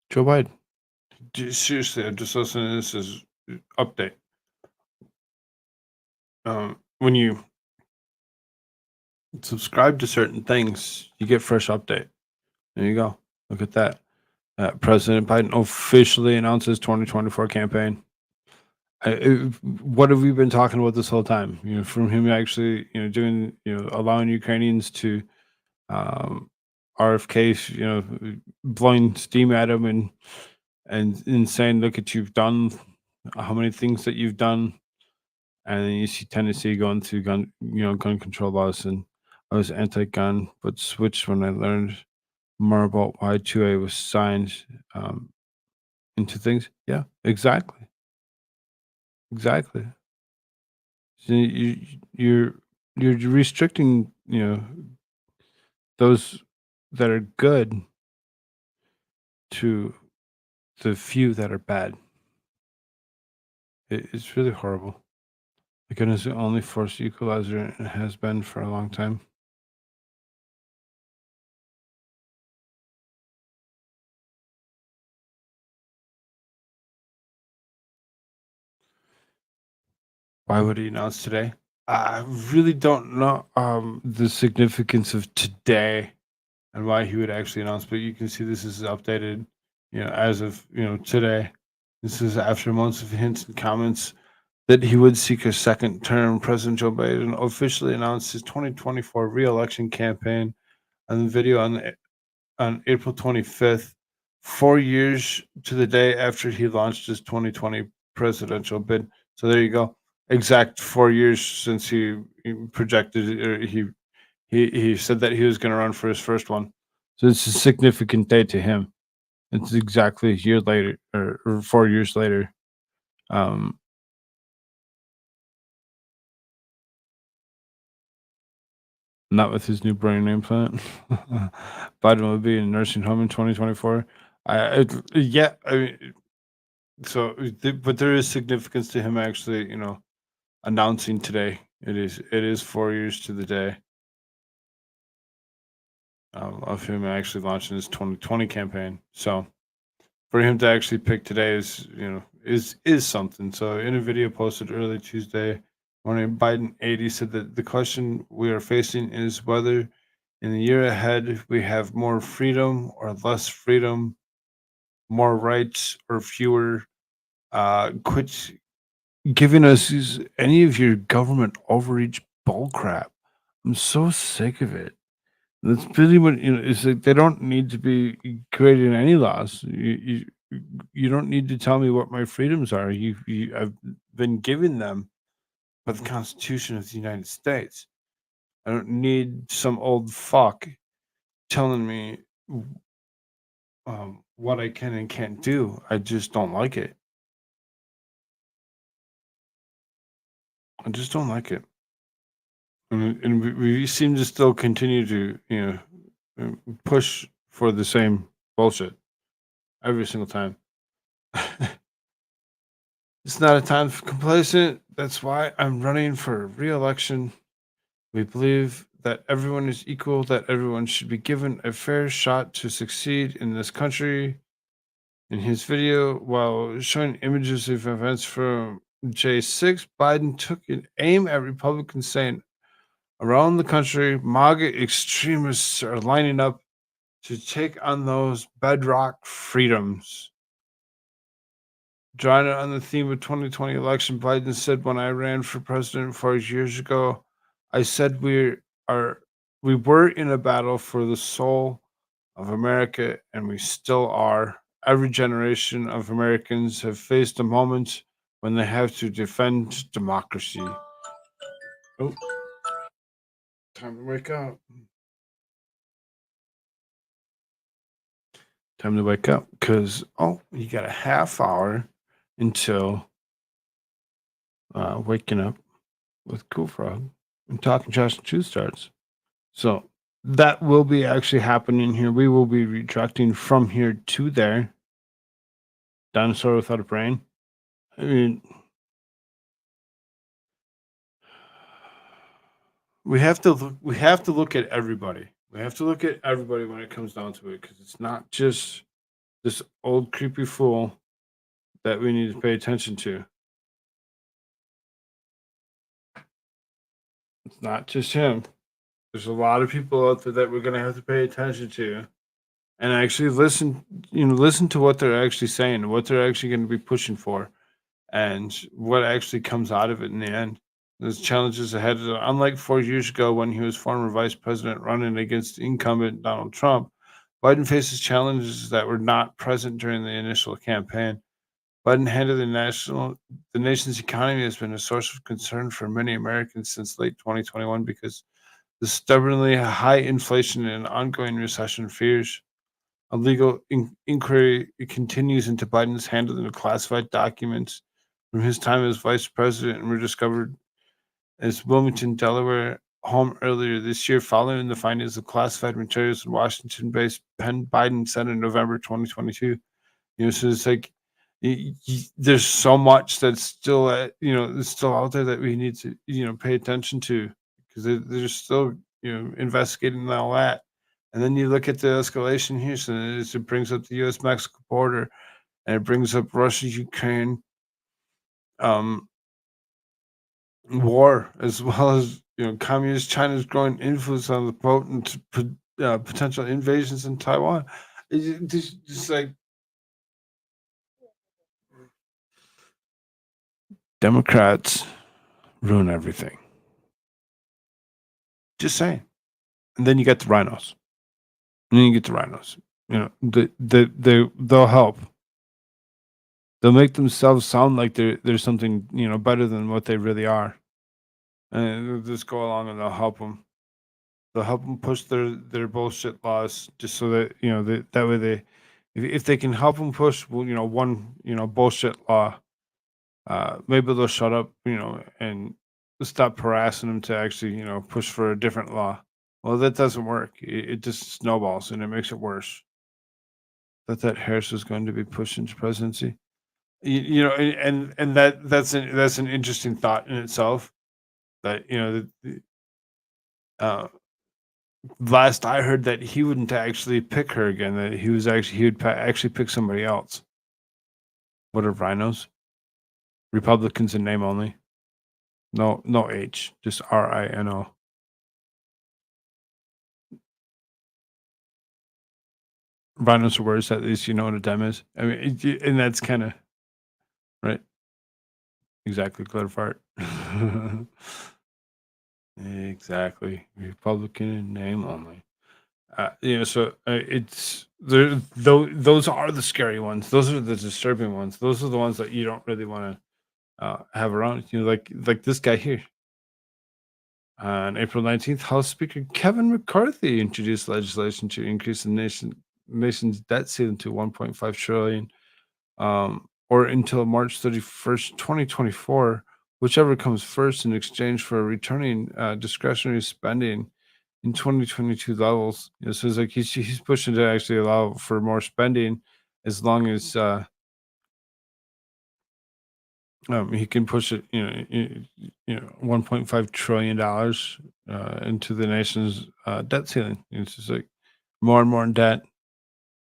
Joe Biden. Seriously, I'm just listening to this as update. When you subscribe to certain things, you get fresh update. There you go. Look at that. President Biden officially announces 2024 campaign. What have we been talking about this whole time? From him actually, doing, allowing Ukrainians to RFK, blowing steam at him and saying, "Look at you've done, how many things that you've done," and then you see Tennessee going through gun control laws, and I was anti-gun, but switched when I learned more about why 2A was signed um, into things. Yeah, exactly, exactly. So you're restricting, those that are good to the few that are bad. It's really horrible. The gun is the only force equalizer and has been for a long time. Why would he announce today? I really don't know the significance of today and why he would actually announce, but you can see this is updated, as of today. This is after months of hints and comments that he would seek a second term. President Joe Biden officially announced his 2024 re-election campaign on the video on April 25th, 4 years to the day after he launched his 2020 presidential bid. So there you go. Exact 4 years since he projected, or he said that he was going to run for his first one. So it's a significant day to him. It's exactly a year later, or 4 years later. Um, Not with his new brain implant. Biden will be in a nursing home in 2024. Yeah, I mean, so, but there is significance to him actually, announcing today. It is 4 years to the day of him actually launching his 2020 campaign. So for him to actually pick today is something. So in a video posted early Tuesday morning, Biden 80 said that the question we are facing is whether in the year ahead we have more freedom or less freedom, more rights or fewer. Quit giving us any of your government overreach bullcrap. I'm so sick of it. That's really what it's like. They don't need to be creating any laws. You don't need to tell me what my freedoms are. I've been given them by the Constitution of the United States. I don't need some old fuck telling me what I can and can't do. I just don't like it. I just don't like it. And we seem to still continue to, push for the same bullshit every single time. It's not a time for complacent. That's why I'm running for re-election. We believe that everyone is equal, that everyone should be given a fair shot to succeed in this country. In his video, while showing images of events from J6, Biden took an aim at Republicans, saying, around the country, MAGA extremists are lining up to take on those bedrock freedoms. Drawing on the theme of 2020 election, Biden said, "When I ran for president 4 years ago, I said we were in a battle for the soul of America, and we still are. Every generation of Americans have faced a moment when they have to defend democracy." Oh, time to wake up. Time to wake up because you got a half hour until waking up with Koolfrogg and talking trash and truth starts. So That will be actually happening here. We will be retracting from here to there. Dinosaur without a brain. I mean, we have to look at everybody. We have to look at everybody when it comes down to it, because it's not just this old creepy fool that we need to pay attention to. It's not just him. There's a lot of people out there that we're gonna have to pay attention to and actually listen, listen to what they're actually saying, what they're actually going to be pushing for, and what actually comes out of it in the end. There's challenges ahead. Unlike 4 years ago when he was former vice president running against incumbent Donald Trump, Biden faces challenges that were not present during the initial campaign. Biden handled the nation's economy has been a source of concern for many Americans since late 2021 because the stubbornly high inflation and ongoing recession fears. A legal inquiry continues into Biden's handling of classified documents from his time as vice president and were discovered as Wilmington, Delaware home earlier this year following the findings of classified materials in Washington-based Penn Biden said in November 2022. So it's like there's so much that's still it's still out there that we need to pay attention to, because they're still investigating all that. And then you look at the escalation here, so it brings up the U.S. Mexico border, and it brings up Russia Ukraine um, war, as well as communist China's growing influence on the potent potential invasions in Taiwan. It's just like Democrats ruin everything. Just saying. And then you get the rhinos. And then you get the rhinos. They'll help. They'll make themselves sound like they're something better than what they really are, and they'll just go along and they'll help them. They'll help them push their bullshit laws, just so that that way if they can help them push one bullshit law, maybe they'll shut up and stop harassing them to actually push for a different law. Well, that doesn't work. It just snowballs and it makes it worse. That Harris was going to be pushed into presidency. And that's an interesting thought in itself. That uh, last I heard that he wouldn't actually pick her again. That he would actually pick somebody else. What are rhinos? Republicans in name only. No H, just RINO. Rhinos are words, at least you know what a dem is. I mean, and that's kind of right. Exactly, glitter fart. Exactly, Republican in name only. So it's there. Those are the scary ones. Those are the disturbing ones. Those are the ones that you don't really want to have around. Like this guy here. On April 19th, House Speaker Kevin McCarthy introduced legislation to increase the nation's debt ceiling to 1.5 trillion, or until March 31st, 2024, whichever comes first, in exchange for returning discretionary spending in 2022 levels. So it's like he's pushing to actually allow for more spending, as long as he can push it, 1.5 trillion dollars into the nation's debt ceiling. It's just like more and more in debt.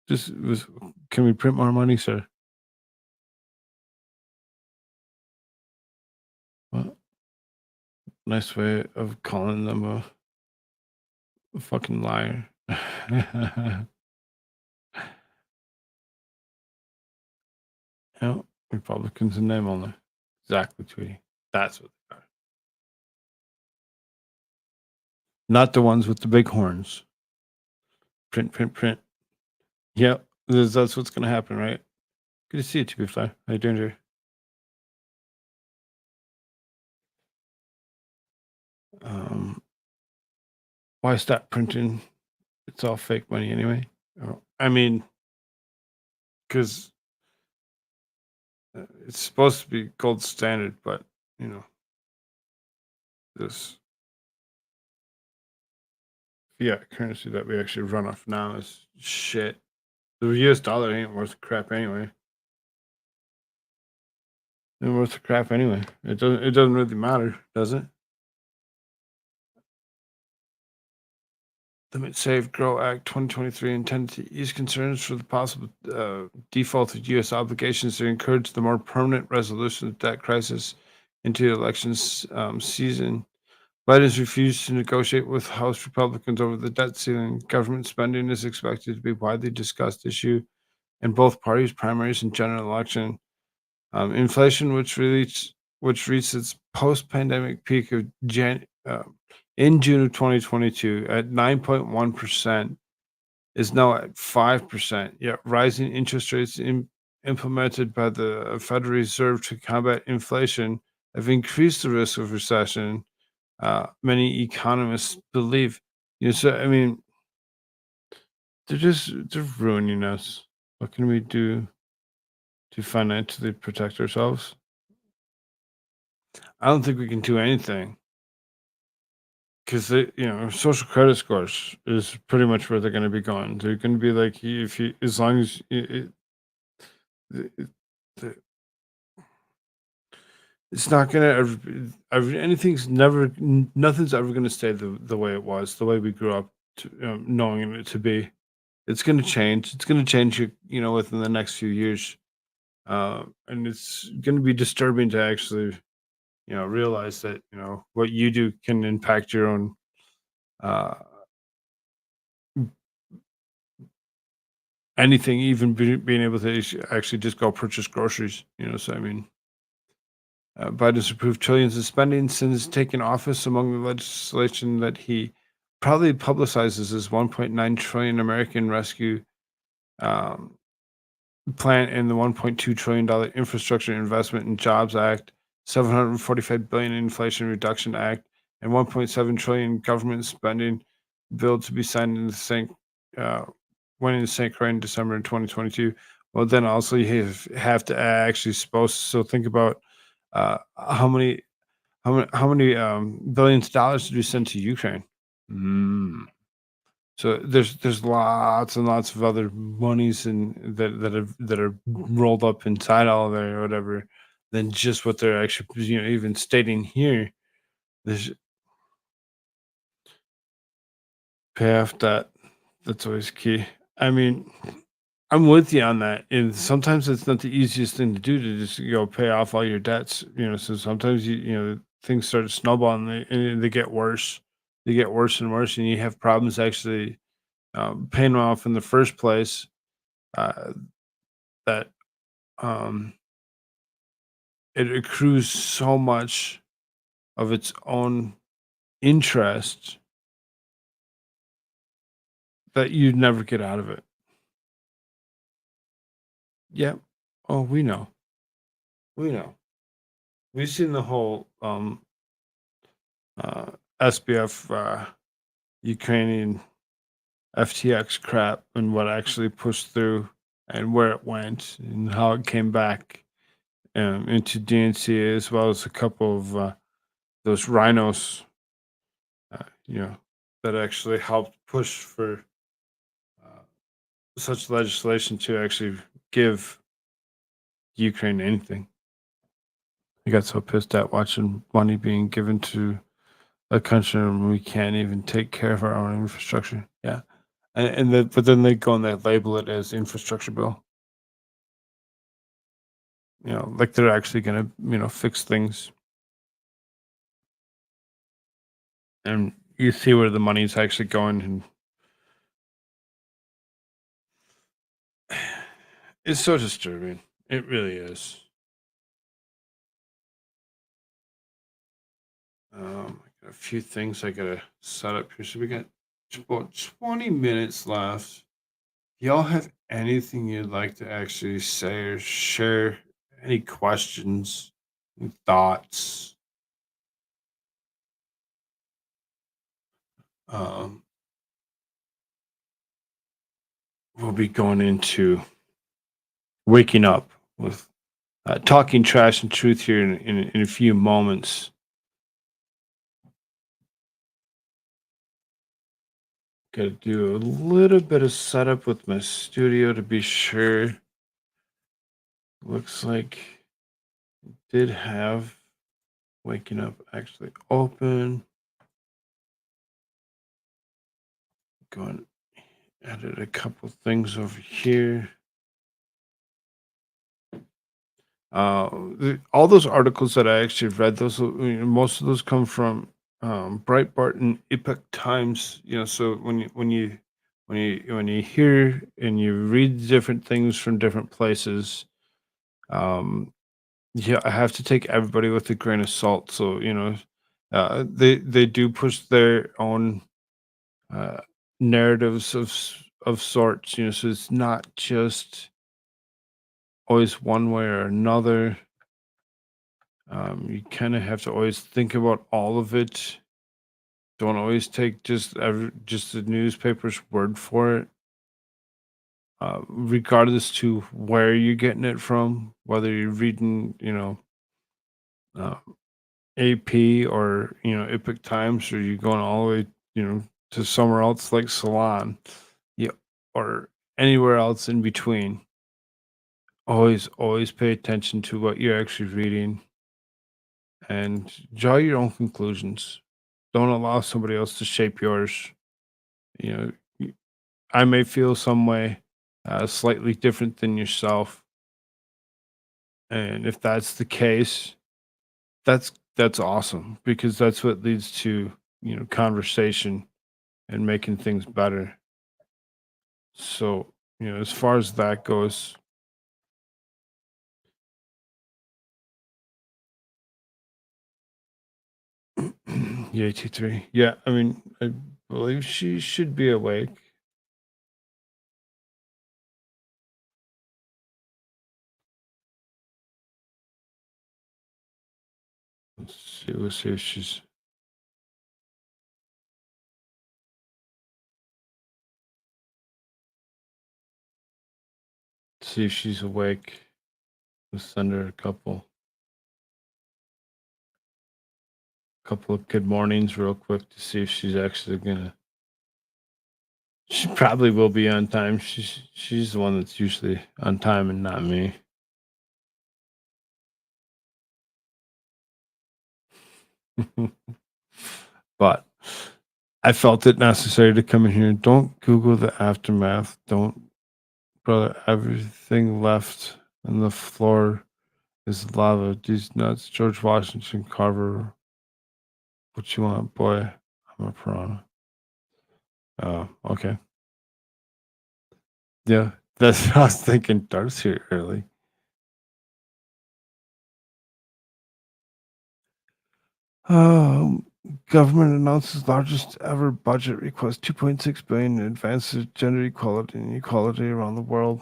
Can we print more money, sir? Well, nice way of calling them a fucking liar. Yeah, Republicans in name only. Exactly, Tweety. That's what they are. Not the ones with the big horns. Print, print, print. Yep, that's what's going to happen, right? Good to see you, to be fair. How you doing, Jerry? Um, why stop printing? It's all fake money anyway. I mean, because it's supposed to be gold standard, but you know, this fiat currency that we actually run off now is shit. The US dollar ain't worth crap anyway. Ain't worth crap anyway. It doesn't really matter, does it? Limit Save Grow Act 2023 intended to ease concerns for the possible default of U.S. obligations to encourage the more permanent resolution of debt crisis into the elections season. Biden's refused to negotiate with House Republicans over the debt ceiling. Government spending is expected to be widely discussed issue in both parties' primaries and general election. Inflation, which reached its post-pandemic peak of in June of 2022 at 9.1%, is now at 5%. Yet rising interest rates implemented by the Federal Reserve to combat inflation have increased the risk of recession. Many economists believe. So I mean, they're ruining us. What can we do to financially protect ourselves? I don't think we can do anything because social credit scores is pretty much where they're going to be going. They're going to be like, if you, as long as it, the- it's not going to anything's never, nothing's ever going to stay the way it was, the way we grew up to, knowing it to be. It's going to change. It's going to change, within the next few years, and it's going to be disturbing to actually, realize that what you do can impact your own uh, anything, even being able to actually just go purchase groceries. So I mean, Biden's approved trillions of spending since taking office. Among the legislation that he proudly publicizes is 1.9 trillion American Rescue um, Plan and the 1.2 trillion dollar Infrastructure Investment and Jobs Act, 745 billion Inflation Reduction Act, and 1.7 trillion government spending bill to be signed in the St. Uh, went in St. Croix in December in 2022. Well, then also you have to actually supposed. So think about how many billions of dollars did we send to Ukraine? Mm. So there's lots and lots of other monies and that are rolled up inside all of there or whatever than just what they're actually even stating here. There's pay off debt. That's always key. I mean, I'm with you on that. And sometimes it's not the easiest thing to do to just pay off all your debts. So sometimes things start to snowball and they get worse. They get worse and worse, and you have problems actually paying them off in the first place. Uh, that um, it accrues so much of its own interest that you'd never get out of it. Yep. Oh, we know. We know. We've seen the whole SBF Ukrainian FTX crap and what actually pushed through and where it went and how it came back into DNC, as well as a couple of those rhinos, uh, you know, that actually helped push for uh, such legislation to actually give Ukraine anything. I got so pissed at watching money being given to a country and we can't even take care of our own infrastructure. Yeah. But then they go and they label it as infrastructure bill. Like they're actually gonna, fix things. And you see where the money's actually going, and it's so disturbing. It really is. I got a few things I gotta set up here. So we got about 20 minutes left. Y'all have anything you'd like to actually say or share? Any questions, any thoughts? Um, we'll be going into waking up with talking trash and truth here in a few moments. Gotta do a little bit of setup with my studio to be sure. Looks like did have waking up actually open. Going added a couple things over here. All those articles that I actually read, most of those come from Breitbart and Epoch Times. So when you hear and you read different things from different places, um, yeah, I have to take everybody with a grain of salt. So they do push their own uh, narratives of sorts. So it's not just always one way or another. You kind of have to always think about all of it. Don't always take just the newspaper's word for it, regardless to where you're getting it from. Whether you're reading, uh, AP or Epic Times, or you're going all the way, to somewhere else like Salon, yeah, or anywhere else in between. Always pay attention to what you're actually reading and draw your own conclusions. Don't allow somebody else to shape yours. You know, I may feel some way, slightly different than yourself, and if that's the case, that's awesome because that's what leads to conversation and making things better. So as far as that goes, yeah, T3. Yeah, I mean, I believe she should be awake. Let's see if she's awake. Let's send her a couple of good mornings real quick to see if she's actually gonna. She probably will be on time. She's the one that's usually on time and not me. But I felt it necessary to come in here. Don't Google the aftermath. Don't, brother. Everything left on the floor is lava. These nuts. George Washington Carver. What you want, boy? I'm a piranha. Oh, okay. Yeah, that's what I was thinking. Dart's here early. Um, Government announces largest ever budget request, 2.6 billion, advances gender equality and equality around the world.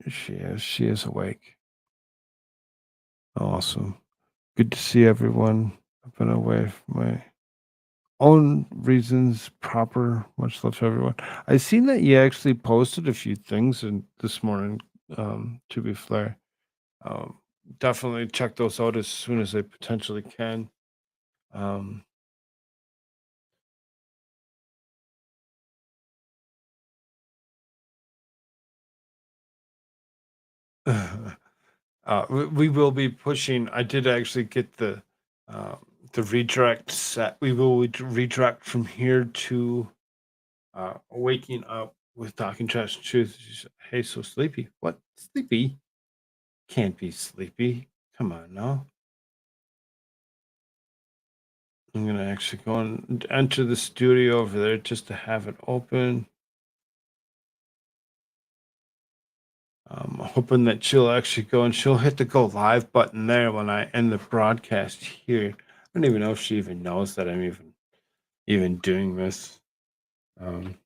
She is awake. Awesome. Good to see everyone. I've been away for my own reasons, proper. Much love to everyone. I seen that you actually posted a few things this morning. To be fair, um, definitely check those out as soon as I potentially can. Um, we will be pushing. I did actually get uh, the redirect set. We will redirect from here to waking up with talking trash and truth. Hey, so sleepy? What sleepy? Can't be sleepy. Come on now. I'm gonna actually go and enter the studio over there just to have it open. I'm hoping that she'll actually go and she'll hit the go live button there when I end the broadcast here. I don't even know if she even knows that I'm even doing this. Um,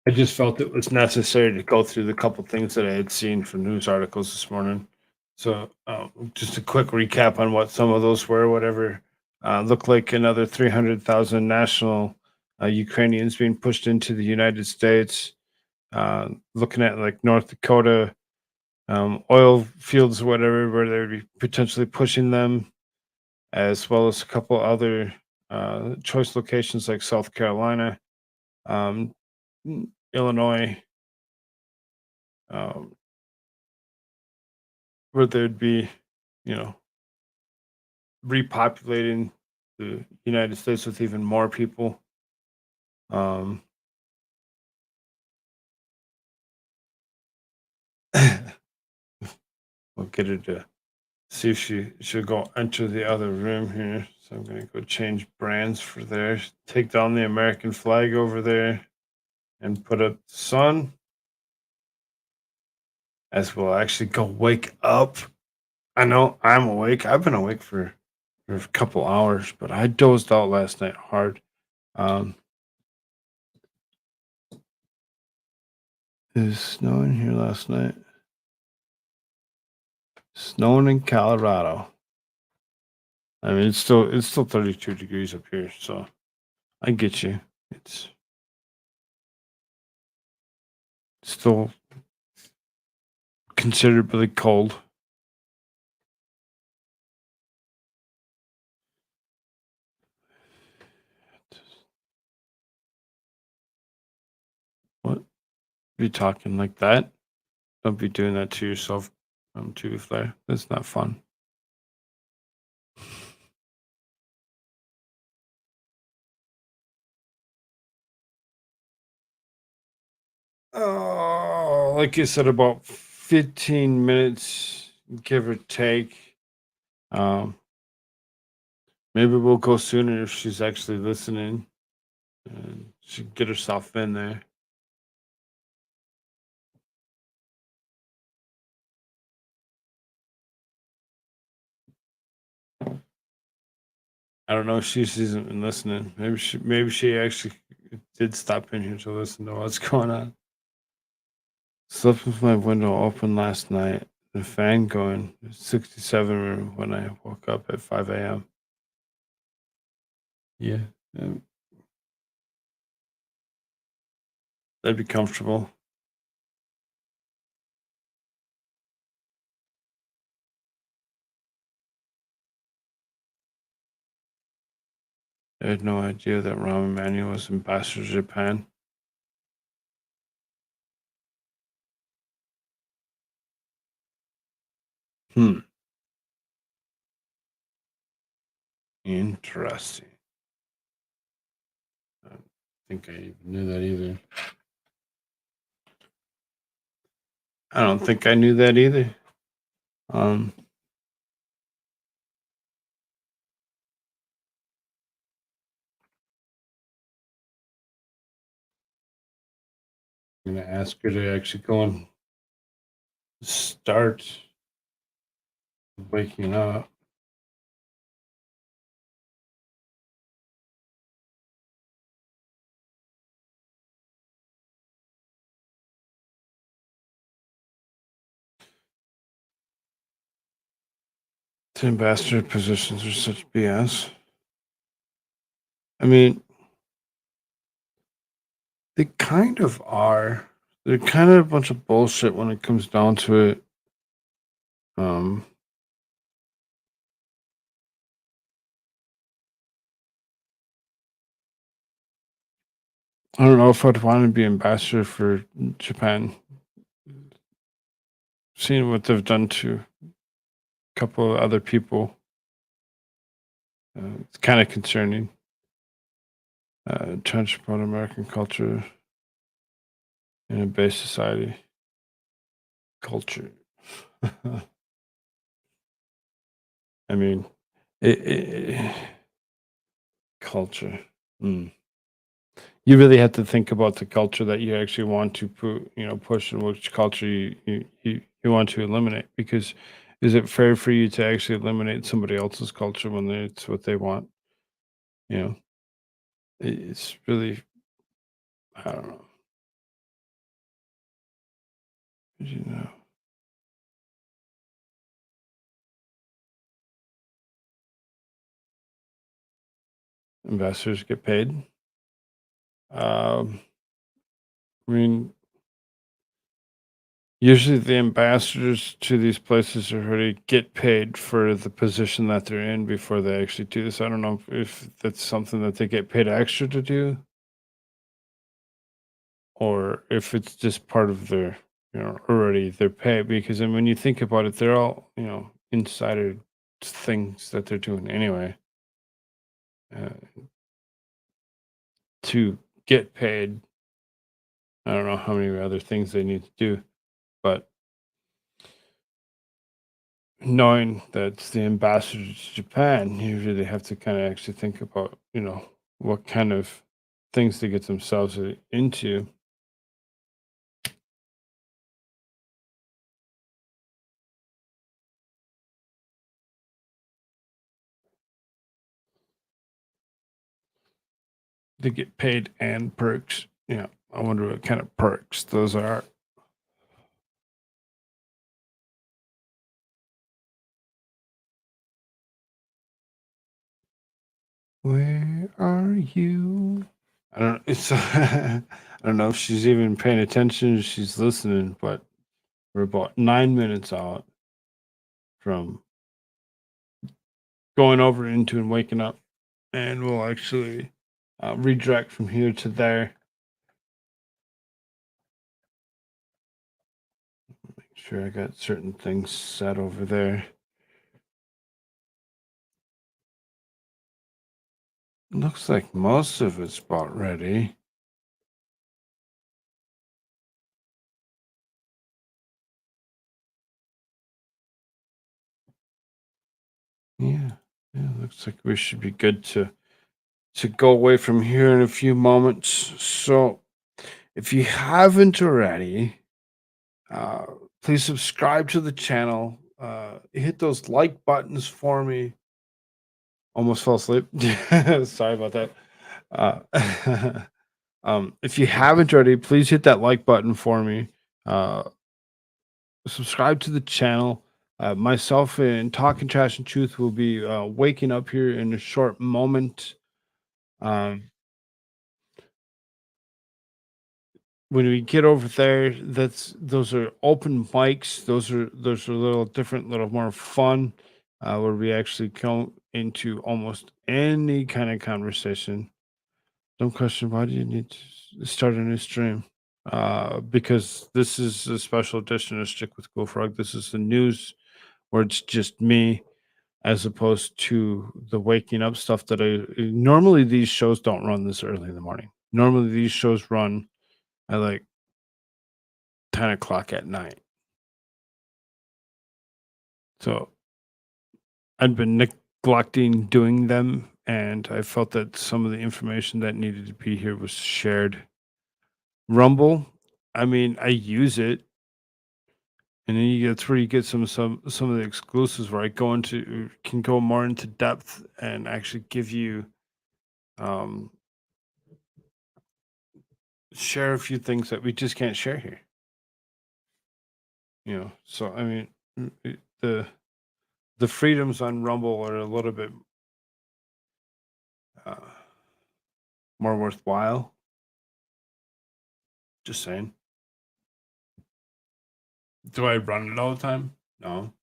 I just felt it was necessary to go through the couple things that I had seen from news articles this morning. So, just a quick recap on what some of those were. Whatever looked like another 300,000 national Ukrainians being pushed into the United States. Looking at like North Dakota, oil fields, whatever, where they would be potentially pushing them, as well as a couple other choice locations like South Carolina, um, Illinois, um, where there'd be, you know, repopulating the United States with even more people. Um, we'll get her to see if she'll go enter the other room here. So I'm gonna go change brands for there. Take down the American flag over there and put up the sun. As we'll actually go wake up. I know I'm awake. I've been awake for a couple hours, but I dozed out last night hard. Um, it was snowing here last night. Snowing in Colorado. I mean, it's still 32 degrees up here, so I get you. It's still considerably cold. What? Be talking like that? Don't be doing that to yourself. To be fair, that's not fun. Oh, like you said, about 15 minutes, give or take. Um, maybe we'll go sooner if she's actually listening. And she can get herself in there. I don't know if she's even listening. Maybe she actually did stop in here to listen to what's going on. Slept with my window open last night, the fan going 67 room when I woke up at 5 a.m. Yeah, um, that'd be comfortable. I had no idea that Rahm Emanuel was ambassador to Japan. Hmm, interesting. I don't think I even knew that either. I don't think I knew that either. Um, I'm gonna ask her to actually go and start waking up. The ambassador positions are such BS. I mean, they kind of are. They're kind of a bunch of bullshit when it comes down to it. Um, I don't know if I'd want to be ambassador for Japan, seeing what they've done to a couple of other people. It's kind of concerning. Trying to promote American culture in a base society. Culture. I mean, culture. Mm. You really have to think about the culture that you actually want to push, and which culture you want to eliminate. Because is it fair for you to actually eliminate somebody else's culture when it's what they want? You know, it's really, I don't know. You know, investors get paid. Um, I mean, Usually, the ambassadors to these places already get paid for the position that they're in before they actually do this. I don't know if that's something that they get paid extra to do, or if it's just part of their, already their pay. Because then when you think about it, they're all, insider things that they're doing anyway, uh, to get paid. I don't know how many other things they need to do, but knowing that it's the ambassador to Japan, you really have to kind of actually think about, what kind of things they get themselves into. They get paid and perks. Yeah, I wonder what kind of perks those are. Where are you? I don't. It's. I don't know if she's even paying attention. If she's listening, but we're about 9 minutes out from going over into and waking up, and we'll actually redirect from here to there. Make sure I got certain things set over there. Looks like most of it's about ready. Yeah, yeah. Looks like we should be good to go away from here in a few moments. So, if you haven't already, uh, please subscribe to the channel. Hit those like buttons for me. Almost fell asleep. Sorry about that. Uh, if you haven't already, please hit that like button for me. Uh, Subscribe to the channel. Myself and Talking Trash and Truth will be waking up here in a short moment. Um, when we get over there, those are open mics. Those are little different, little more fun, where we actually come into almost any kind of conversation. Don't question why do you need to start a new stream? Because this is a special edition of Stick with Koolfrogg. This is the news where it's just me, as opposed to the waking up stuff that I normally these shows don't run this early in the morning. Normally these shows run at like 10 o'clock at night. So I'd been neglecting doing them, and I felt that some of the information that needed to be here was shared. Rumble, I mean, I use it, and then that's where you get some of the exclusives where I go into can go more into depth and actually give you um share a few things that we just can't share here. So I mean, the freedoms on Rumble are a little bit uh, more worthwhile. Just saying. Do I run it all the time? No.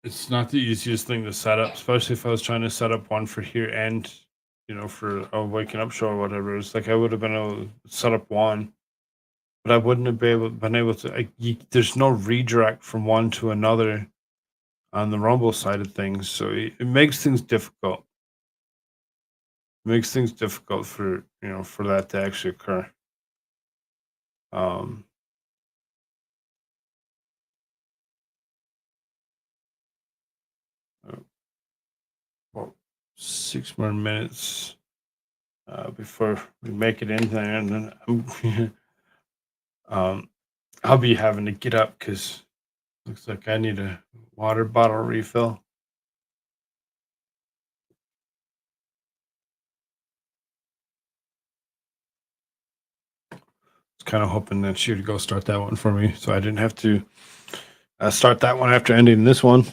It's not the easiest thing to set up, especially if I was trying to set up one for here and for a waking up show or whatever. It's like I would have been able to set up one, but I wouldn't have been able to. There's no redirect from one to another on the Rumble side of things, so it makes things difficult. Makes things difficult for for that to actually occur. Um, uh, about 6 more minutes before we make it in there, and then um, I'll be having to get up because looks like I need a water bottle refill. Was kind of hoping that she would go start that one for me, so I didn't have to start that one after ending this one.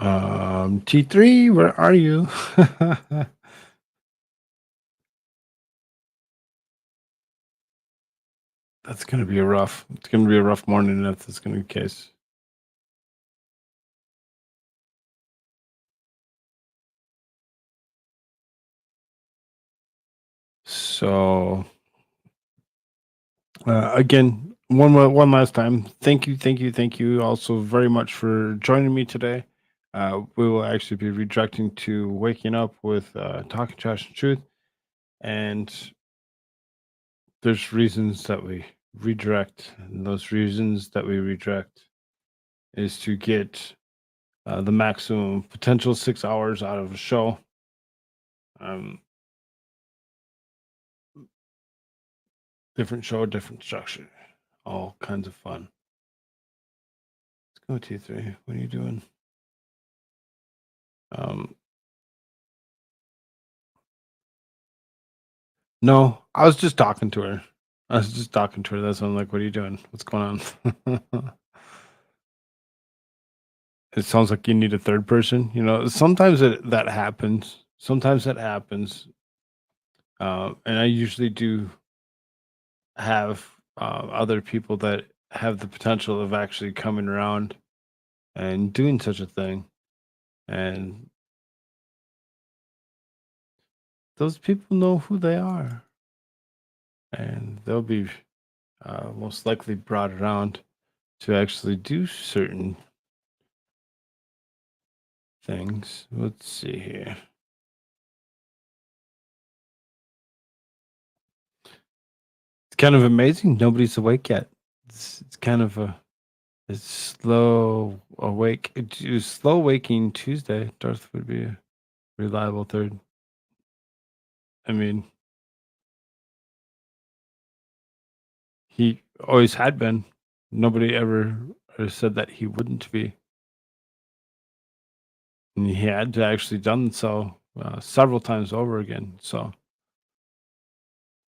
T3, where are you? That's gonna be a rough. It's gonna be a rough morning if that's gonna be the case. So again, one last time. Thank you also very much for joining me today. We will actually be redirecting to waking up with talking trash and truth, and there's reasons that we redirect, and those reasons that we redirect is to get the maximum potential 6 hours out of a show. Um, Different show, different structure, all kinds of fun. Let's go T3. What are you doing? Um, no, I was just talking to her. I was just talking to her. That's why I'm like, what are you doing? What's going on? It sounds like you need a third person. You know, sometimes that happens. Sometimes that happens. And I usually do have other people that have the potential of actually coming around and doing such a thing. And those people know who they are. And they'll be most likely brought around to actually do certain things. Let's see here. It's kind of amazing. Nobody's awake yet. It's kind of a slow awake. It's slow waking Tuesday. Darth would be a reliable third. I mean, he always had been. Nobody ever said that he wouldn't be. And he had to actually done so several times over again. So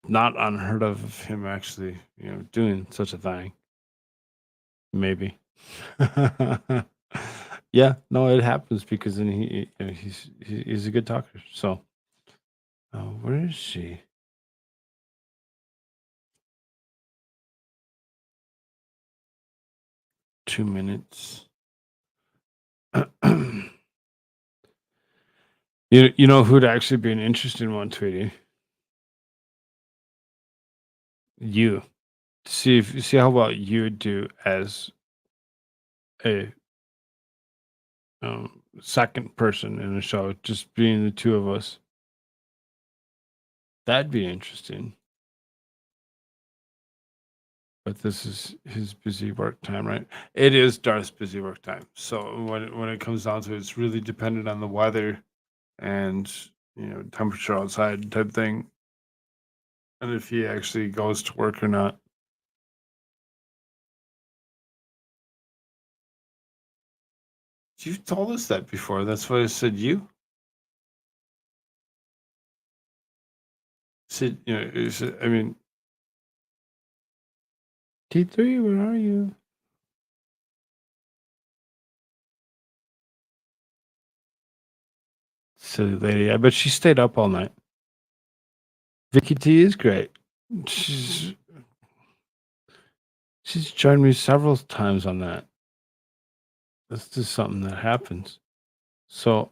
not unheard of him actually, doing such a thing. Maybe. Yeah, no, it happens because then he's a good talker. So, where is she? 2 minutes. You know who'd actually be an interesting one, Tweety? You. See how well you would do as a second person in a show, just being the two of us. That'd be interesting. But this is his busy work time, right? It is Darth's busy work time. So when it comes down to it, it's really dependent on the weather and temperature outside type thing, and if he actually goes to work or not. You've told us that before. That's why I said you. Said I mean, T3, where are you? Silly lady. I bet she stayed up all night. Vicky T is great. She's she's joined me several times on that. That's just something that happens. So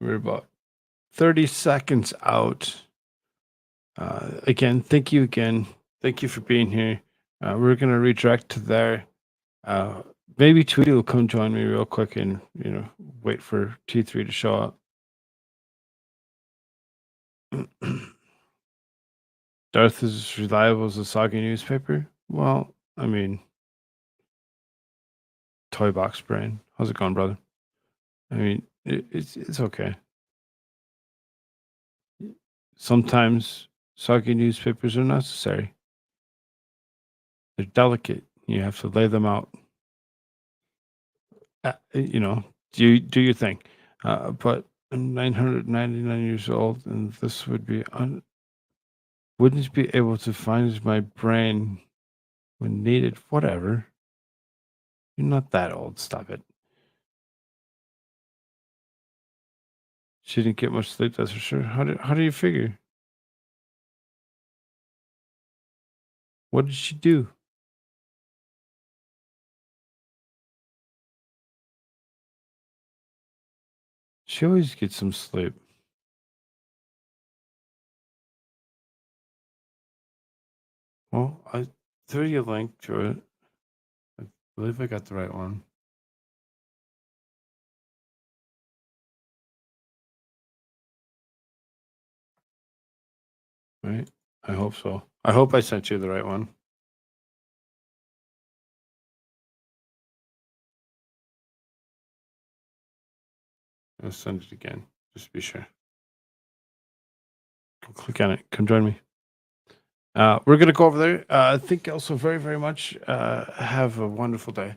we're about 30 seconds out. Again, thank you again. Thank you for being here. We're gonna redirect to there. Uh, Maybe Tweety will come join me real quick and wait for T3 to show up. Darth is as reliable as a soggy newspaper. Well, I mean, toy box brain. How's it going, brother? I mean, it's okay. Sometimes soggy newspapers are necessary. They're delicate. You have to lay them out. Do your thing. But I'm 999 years old, and this would be wouldn't be able to find my brain when needed. Whatever. You're not that old. Stop it. She didn't get much sleep, that's for sure. How do you figure? What did she do? She always gets some sleep. Well, I threw you a link to it. I believe I got the right one. Right? I hope so. I hope I sent you the right one. I'll send it again, just to be sure. Click on it. Come join me. We're going to go over there. Thank you also very, very much. Have a wonderful day.